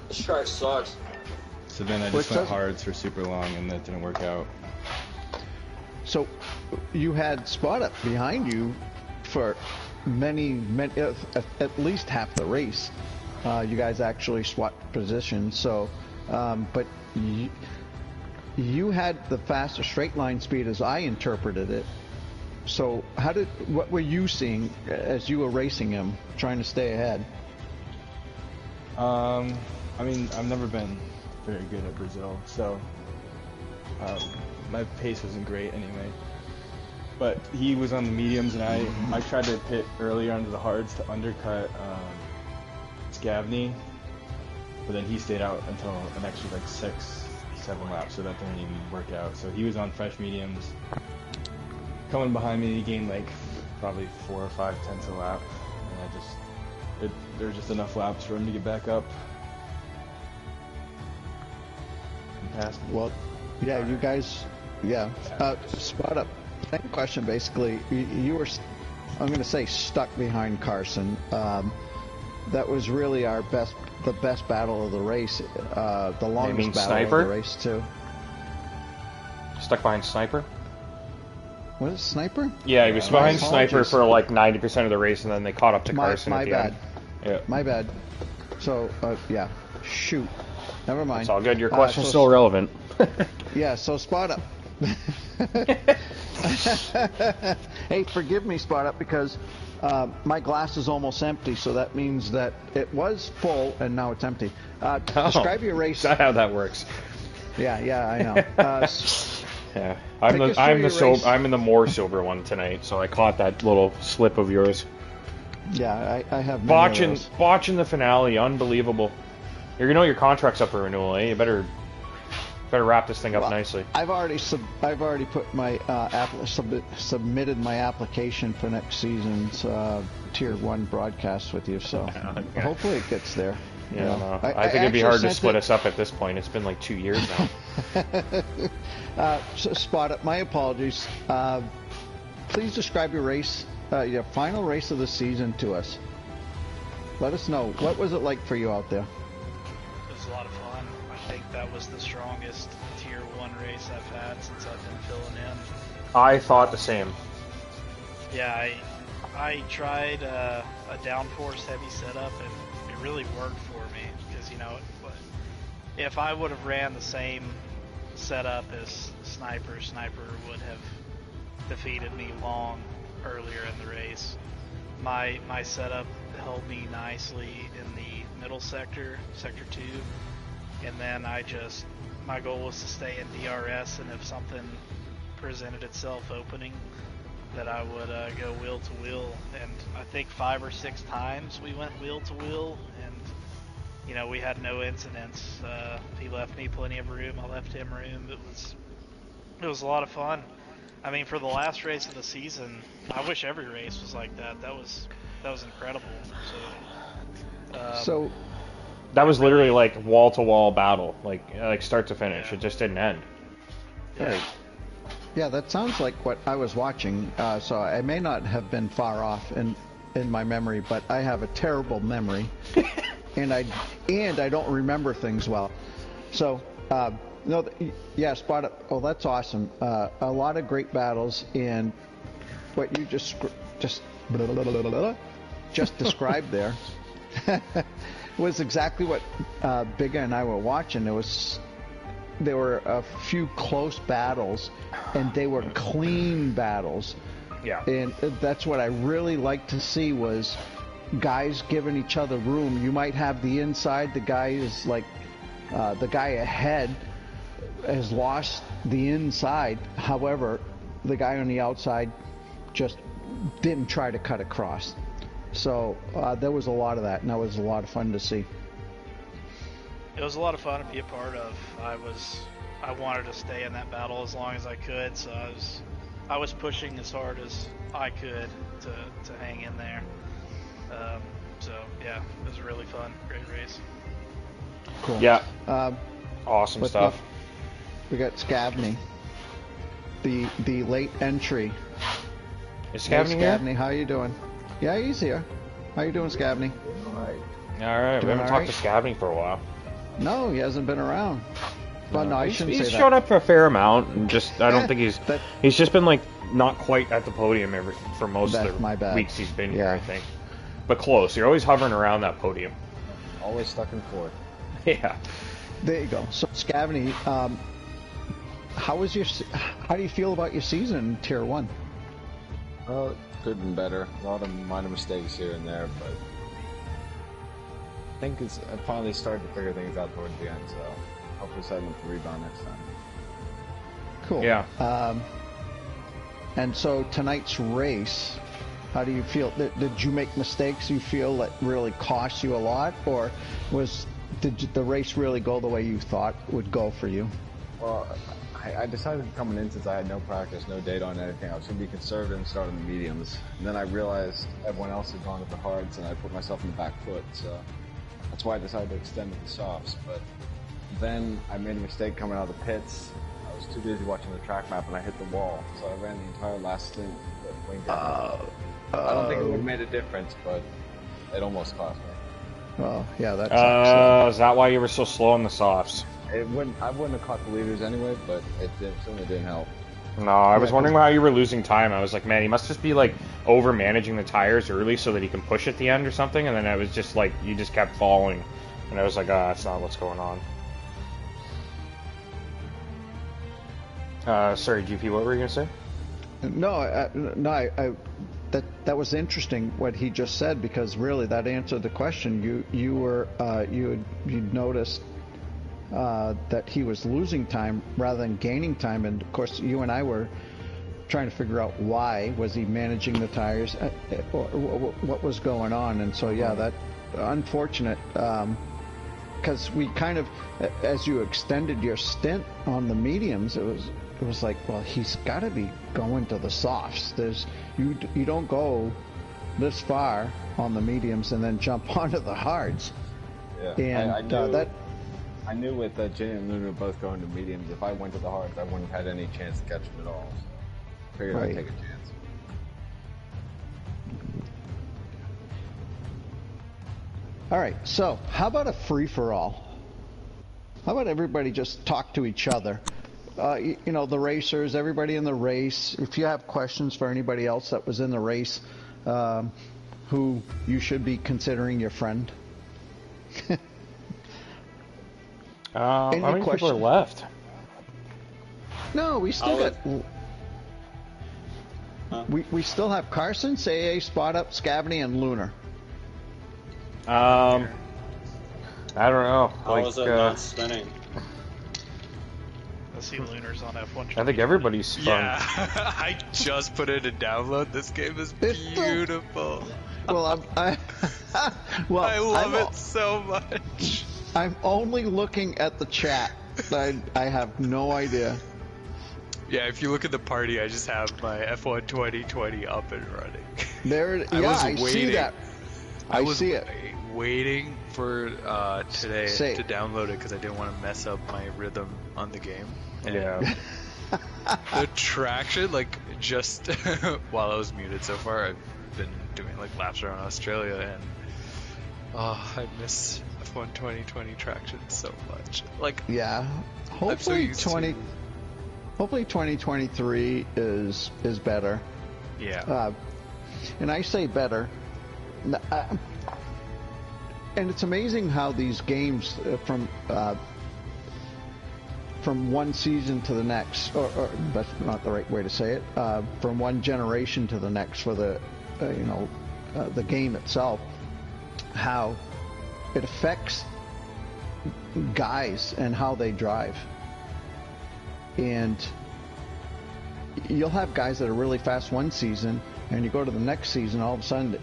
This track sucks. So then I Which just went does- hards for super long, and that didn't work out. So you had Spot Up behind you for many at least half the race. You guys actually swapped positions. So, but you had the faster straight line speed as I interpreted it. So what were you seeing as you were racing him, trying to stay ahead? I mean, I've never been very good at Brazil, so my pace wasn't great anyway. But he was on the mediums, and I tried to pit earlier onto the hards to undercut Scavney, but then he stayed out until an extra like 6-7 laps, so that didn't even work out. So he was on fresh mediums. Coming behind me, he gained like probably 4 or 5 tenths a lap, and there were just enough laps for him to get back up. And passed me. Well, yeah, you guys, yeah. Spot Up. Same question, basically. You were, I'm going to say, stuck behind Carson. that was really the best battle of the race, the longest battle Sniper? of the race too. Stuck behind Sniper? What is Sniper? Yeah, he was behind apologies. Sniper for like 90% of the race, and then they caught up to Carson My at the bad. end. Yeah. My bad. So, yeah. Shoot. Never mind. It's all good. Your question's so still relevant. Yeah, so Spot Up. Hey, forgive me, Spot Up, because my glass is almost empty, so that means that it was full and now it's empty. Describe your race. Is that how that works? Yeah, I know. Yeah, I'm in the more sober one tonight, so I caught that little slip of yours. Yeah, I have many of those. Watching the finale, unbelievable. You know your contract's up for renewal, eh? You better wrap this thing up nicely. I've already put my submitted my application for next season's Tier 1 broadcast with you, so hopefully it gets there. Yeah, no. I think it'd be hard to split us up at this point. It's been like 2 years now. Spot Up, my apologies. Please describe your race, your final race of the season to us. Let us know. What was it like for you out there? It was a lot of fun. I think that was the strongest Tier 1 race I've had since I've been filling in. I thought the same. Yeah, I tried a downforce heavy setup, and it really worked for me, because, you know, if I would have ran the same setup as Sniper would have defeated me long earlier in the race. My setup held me nicely in the middle sector, sector 2, and then my goal was to stay in DRS, and if something presented itself opening, that I would go wheel to wheel. And I think 5 or 6 times we went wheel to wheel, and you know, we had no incidents. He left me plenty of room, I left him room. It was a lot of fun. I mean, for the last race of the season, I wish every race was like that. That was incredible. So that was literally like wall-to-wall battle, like start to finish. Yeah. It just didn't end. Right. Yeah, that sounds like what I was watching. So I may not have been far off in my memory, but I have a terrible memory, and I don't remember things well. So no, yeah, Spot Up. Oh, that's awesome. A lot of great battles, and what you just described there was exactly what Bigga and I were watching. There were a few close battles, and they were clean battles. Yeah. And that's what I really like to see, was guys giving each other room. You might have the inside, the guy is like, the guy ahead has lost the inside. However, the guy on the outside just didn't try to cut across. So there was a lot of that, and that was a lot of fun to see. It was a lot of fun to be a part of. I wanted to stay in that battle as long as I could, so I was pushing as hard as I could to hang in there. So yeah, it was really fun. Great race. Cool. Yeah. Awesome stuff. We got Scabney, the late entry. Is Scabney here? Scabney, how you doing? Yeah, he's here. How you doing, Scabney? All right. We haven't talked to Scabney for a while. No, he hasn't been around. Well, no, I shouldn't say that. He's showed up for a fair amount, and I don't think he's just been like not quite at the podium for most of the weeks he's been here, I think. But close. You're always hovering around that podium. Always stuck in fourth. Yeah. There you go. So, Scavney, how do you feel about your season in Tier 1? Well, could have been better. A lot of minor mistakes here and there, but I think I finally started to figure things out towards the end, so hopefully set up to rebound next time. Cool. Yeah. And so tonight's race, how do you feel? Did you make mistakes you feel that really cost you a lot, or did the race really go the way you thought would go for you? Well, I decided coming in, since I had no practice, no data on anything, I was going to be conservative and start on the mediums. And then I realized everyone else had gone to the hards, and I put myself in the back foot, so that's why I decided to extend to the softs. But then I made a mistake coming out of the pits. I was too busy watching the track map, and I hit the wall, so I ran the entire last stint with wing I don't think it would have made a difference, but it almost cost me. Oh, yeah, that sucks. Is that why you were so slow on the softs? I wouldn't have caught the leaders anyway, but certainly didn't help. No, I was wondering how you were losing time. I was like, man, he must just be like over managing the tires early so that he can push at the end or something. And then I was just like, you just kept falling, and I was like, that's not what's going on. Sorry, GP, what were you gonna say? No, that was interesting what he just said, because really that answered the question. You noticed that he was losing time rather than gaining time, and of course you and I were trying to figure out why. Was he managing the tires, or what was going on? And so yeah, that unfortunate, because we kind of, as you extended your stint on the mediums, it was like, well, he's got to be going to the softs. You don't go this far on the mediums and then jump onto the hards. Yeah, and I knew with Ginny and Luna both going to mediums, if I went to the hards, I wouldn't have had any chance to catch them at all. So figured I'd take a chance. All right, so how about a free-for-all? How about everybody just talk to each other? You know, the racers, everybody in the race. If you have questions for anybody else that was in the race, who you should be considering your friend. How many people are left? No, we still got. We still have Carson, Say, Spot Up, Scavney, and Lunar. I don't know. How is it not spinning? I see Lunar's on F1. I think everybody's fun. Yeah, I just put it in download. This game is beautiful. Well, I love it so much. I'm only looking at the chat. I have no idea. Yeah, if you look at the party, I just have my F1 2020 up and running. There it is. Yeah, I see that. I see it. Waiting for today to download it because I didn't want to mess up my rhythm on the game. And Yeah. the traction, like, just while I was muted so far, I've been doing like laps around Australia, and I miss F1 2020 traction so much. Like, yeah, hopefully hopefully 2023 is better. Yeah. And I say better. And it's amazing how these games from one season to the next, or that's not the right way to say it, from one generation to the next for the the game itself, how it affects guys and how they drive. And you'll have guys that are really fast one season, and you go to the next season, all of a sudden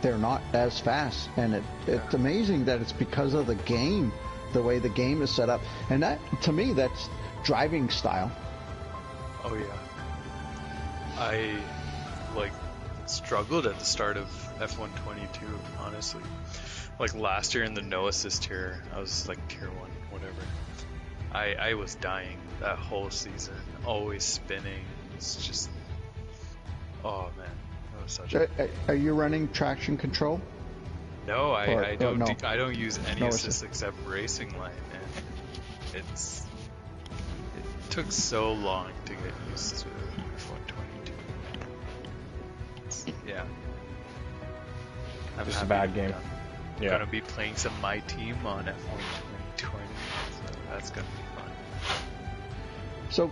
they're not as fast. And it's amazing that it's because of the game, the way the game is set up. And that, to me, that's driving style. Oh yeah. I struggled at the start of F1 22, honestly. Like last year in the no assist tier, I was like tier 1, whatever. I was dying that whole season, always spinning. It's just, oh man, that was such Are you running traction control? No, I don't. no. I don't use any No assist assist. except racing line, and it took so long to get used to F1 22. Yeah, I'm Just a happy bad to be game. done. Yeah. Gonna be playing some My Team on F1 2020, so that's gonna be fun. So,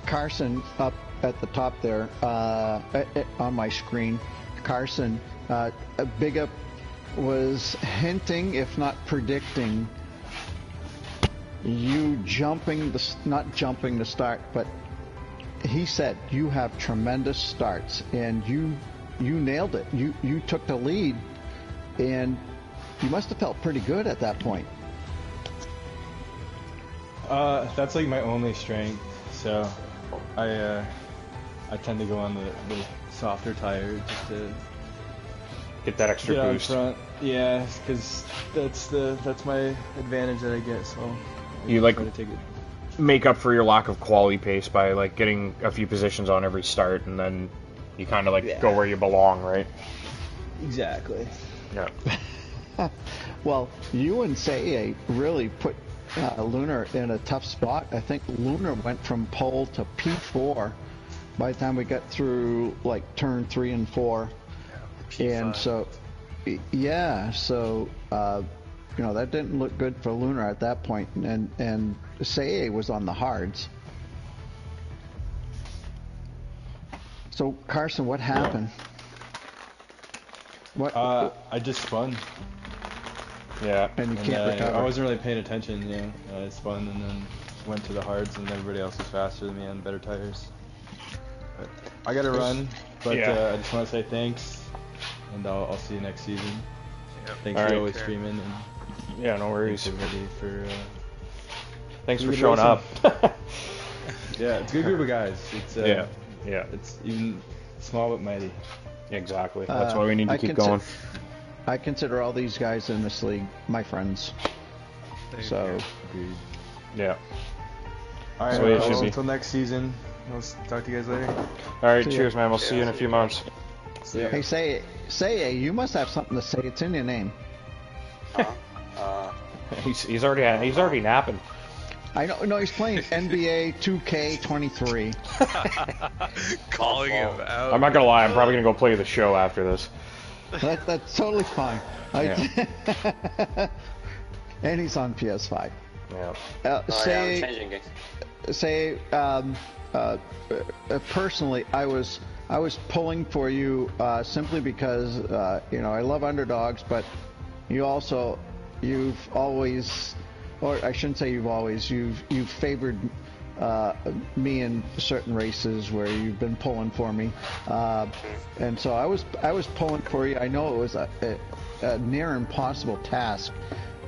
Carson, up at the top there, on my screen, Carson, Big Up was hinting, if not predicting, you not jumping the start, but he said you have tremendous starts, and you nailed it. You took the lead, and you must have felt pretty good at that point. That's like my only strength, so I tend to go on the softer tires just to Get that extra get out boost. front. Yeah, because that's my advantage that I get. So You like try to take it. make up for your lack of quality pace by like getting a few positions on every start, and then you kind of like Yeah. go where you belong, right? Exactly. Yeah. Well, you and Say really put Lunar in a tough spot. I think Lunar went from pole to P4 by the time we got through like turn 3 and 4. And so, yeah, so you know, that didn't look good for Lunar at that point, and Say was on the hards. So Carson, what happened? What? I just spun. Yeah. And you can't recover. I wasn't really paying attention, you know. I spun and then went to the hards, and everybody else was faster than me on better tires. But I gotta run, but Yeah. I just want to say thanks, and I'll see you next season. Yep. Thanks All for right. always streaming, and Yeah, no worries. thanks everybody for. Thanks for good showing up. Yeah, it's a good group of guys. It's Yeah. It's even small but mighty. Exactly. That's why we need to I keep consi- going. I consider all these guys in this league my friends. So, Agreed. Yeah. All That's the way it right, should well, be. until next season. I'll talk to you guys later. All right. See ya. Cheers, man. We'll see you in a few months. hey, say, you must have something to say. It's in your name. He's already napping. I know. No, he's playing NBA 2K23. Calling him out. I'm not gonna lie. I'm probably gonna go play the show after this. That's totally fine. And he's on PS5. Yeah. I'm Say, changing games. personally, I was pulling for you simply because you know, I love underdogs, but you've always, or I shouldn't say you've favored me in certain races where you've been pulling for me, and so I was pulling for you. I know it was a near impossible task,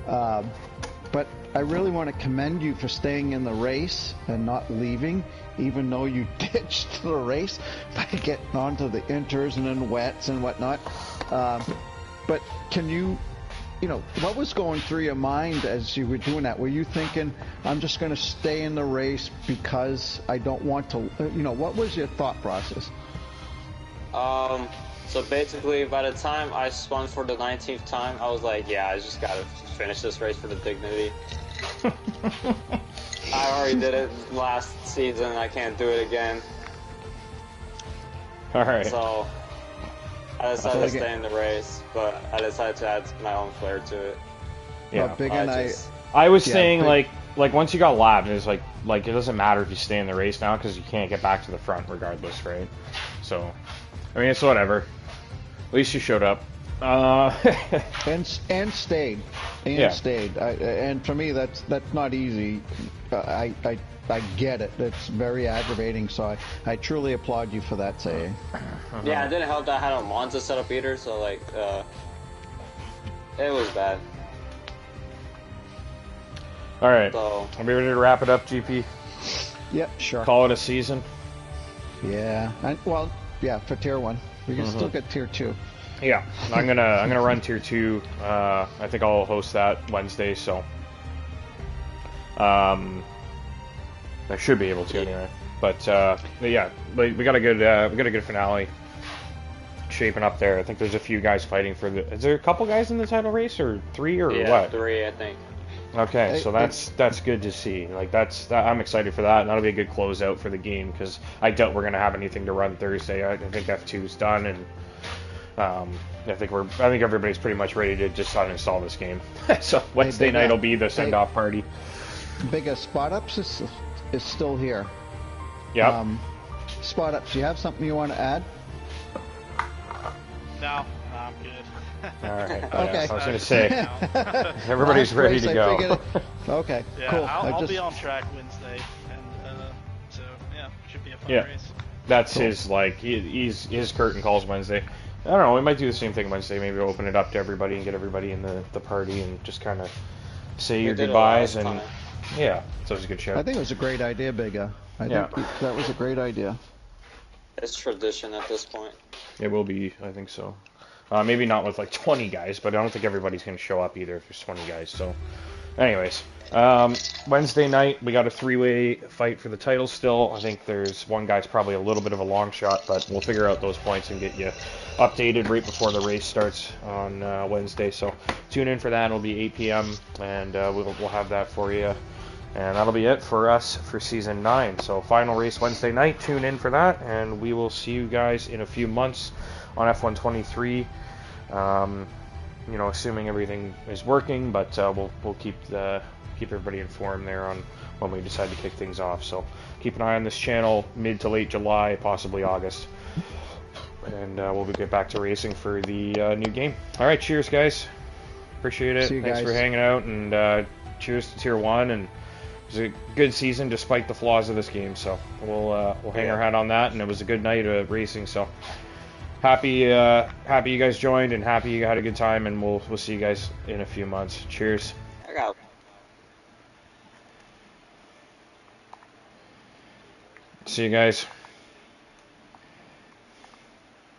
but I really want to commend you for staying in the race and not leaving, even though you ditched the race by getting onto the inters and then wets and whatnot. But can you know, what was going through your mind as you were doing that? Were you thinking, I'm just going to stay in the race because I don't want to, you know, what was your thought process? So basically, by the time I spun for the 19th time, I was like, yeah, I just gotta finish this race for the dignity. I already did it last season, I can't do it again. All right. So I decided to stay in the race, but I decided to add my own flair to it. Yeah. Big and I was Yeah, saying but- like once you got lapped, it's like it doesn't matter if you stay in the race now because you can't get back to the front regardless, right? So, I mean, it's whatever. At least you showed up. and stayed, Yeah. stayed. And for me, that's not easy. I get it. It's very aggravating. So I truly applaud you for that, Say. Yeah, it didn't help that I had a Monza setup either, so like, it was bad. All right. So Are we ready to wrap it up, GP? Yep, sure. Call it a season. Yeah. Well, yeah, for tier 1. We can still get tier 2. Yeah, I'm gonna run tier 2. I think I'll host that Wednesday, so I should be able to anyway. But yeah, we got a good finale shaping up there. I think there's a few guys fighting for the. Is there a couple guys in the title race, or 3, or yeah, what? 3, I think. Okay, so that's good to see. Like I'm excited for that, and that'll be a good closeout for the game because I doubt we're gonna have anything to run Thursday. I think F2's done, and I think everybody's pretty much ready to just uninstall this game. So Wednesday night will be the send-off party. Biggest Spot Ups is still here. Yep. Spot Ups, you have something you want to add? No, I'm good. All right. Okay. I was gonna say everybody's Last ready race, to I go. figured okay, Yeah, cool. I'll be on track Wednesday, and so yeah, should be a fun Yeah. race. That's his his curtain calls Wednesday. I don't know. We might do the same thing Wednesday. Maybe we'll open it up to everybody and get everybody in the party and just kind of say your did a lot goodbyes of and time. yeah. So it's a good show. I think it was a great idea, Bigga. I think that was a great idea. It's tradition at this point. It will be. I think so. Maybe not with like 20 guys, but I don't think everybody's going to show up either if there's 20 guys. So, anyways, Wednesday night, we got a 3-way fight for the title still. I think there's one guy's probably a little bit of a long shot, but we'll figure out those points and get you updated right before the race starts on Wednesday. So tune in for that. It'll be 8 p.m. and we'll have that for you. And that'll be it for us for Season 9. So final race Wednesday night. Tune in for that, and we will see you guys in a few months on F123. You know, assuming everything is working, but we'll keep everybody informed there on when we decide to kick things off. So keep an eye on this channel mid to late July, possibly August, and we'll get back to racing for the new game. All right, cheers, guys. Appreciate it. Thanks for hanging out, and cheers to Tier 1. And it was a good season despite the flaws of this game. So we'll hang our hat on that, and it was a good night of racing. So happy you guys joined, and happy you had a good time, and we'll see you guys in a few months. Cheers. See you guys.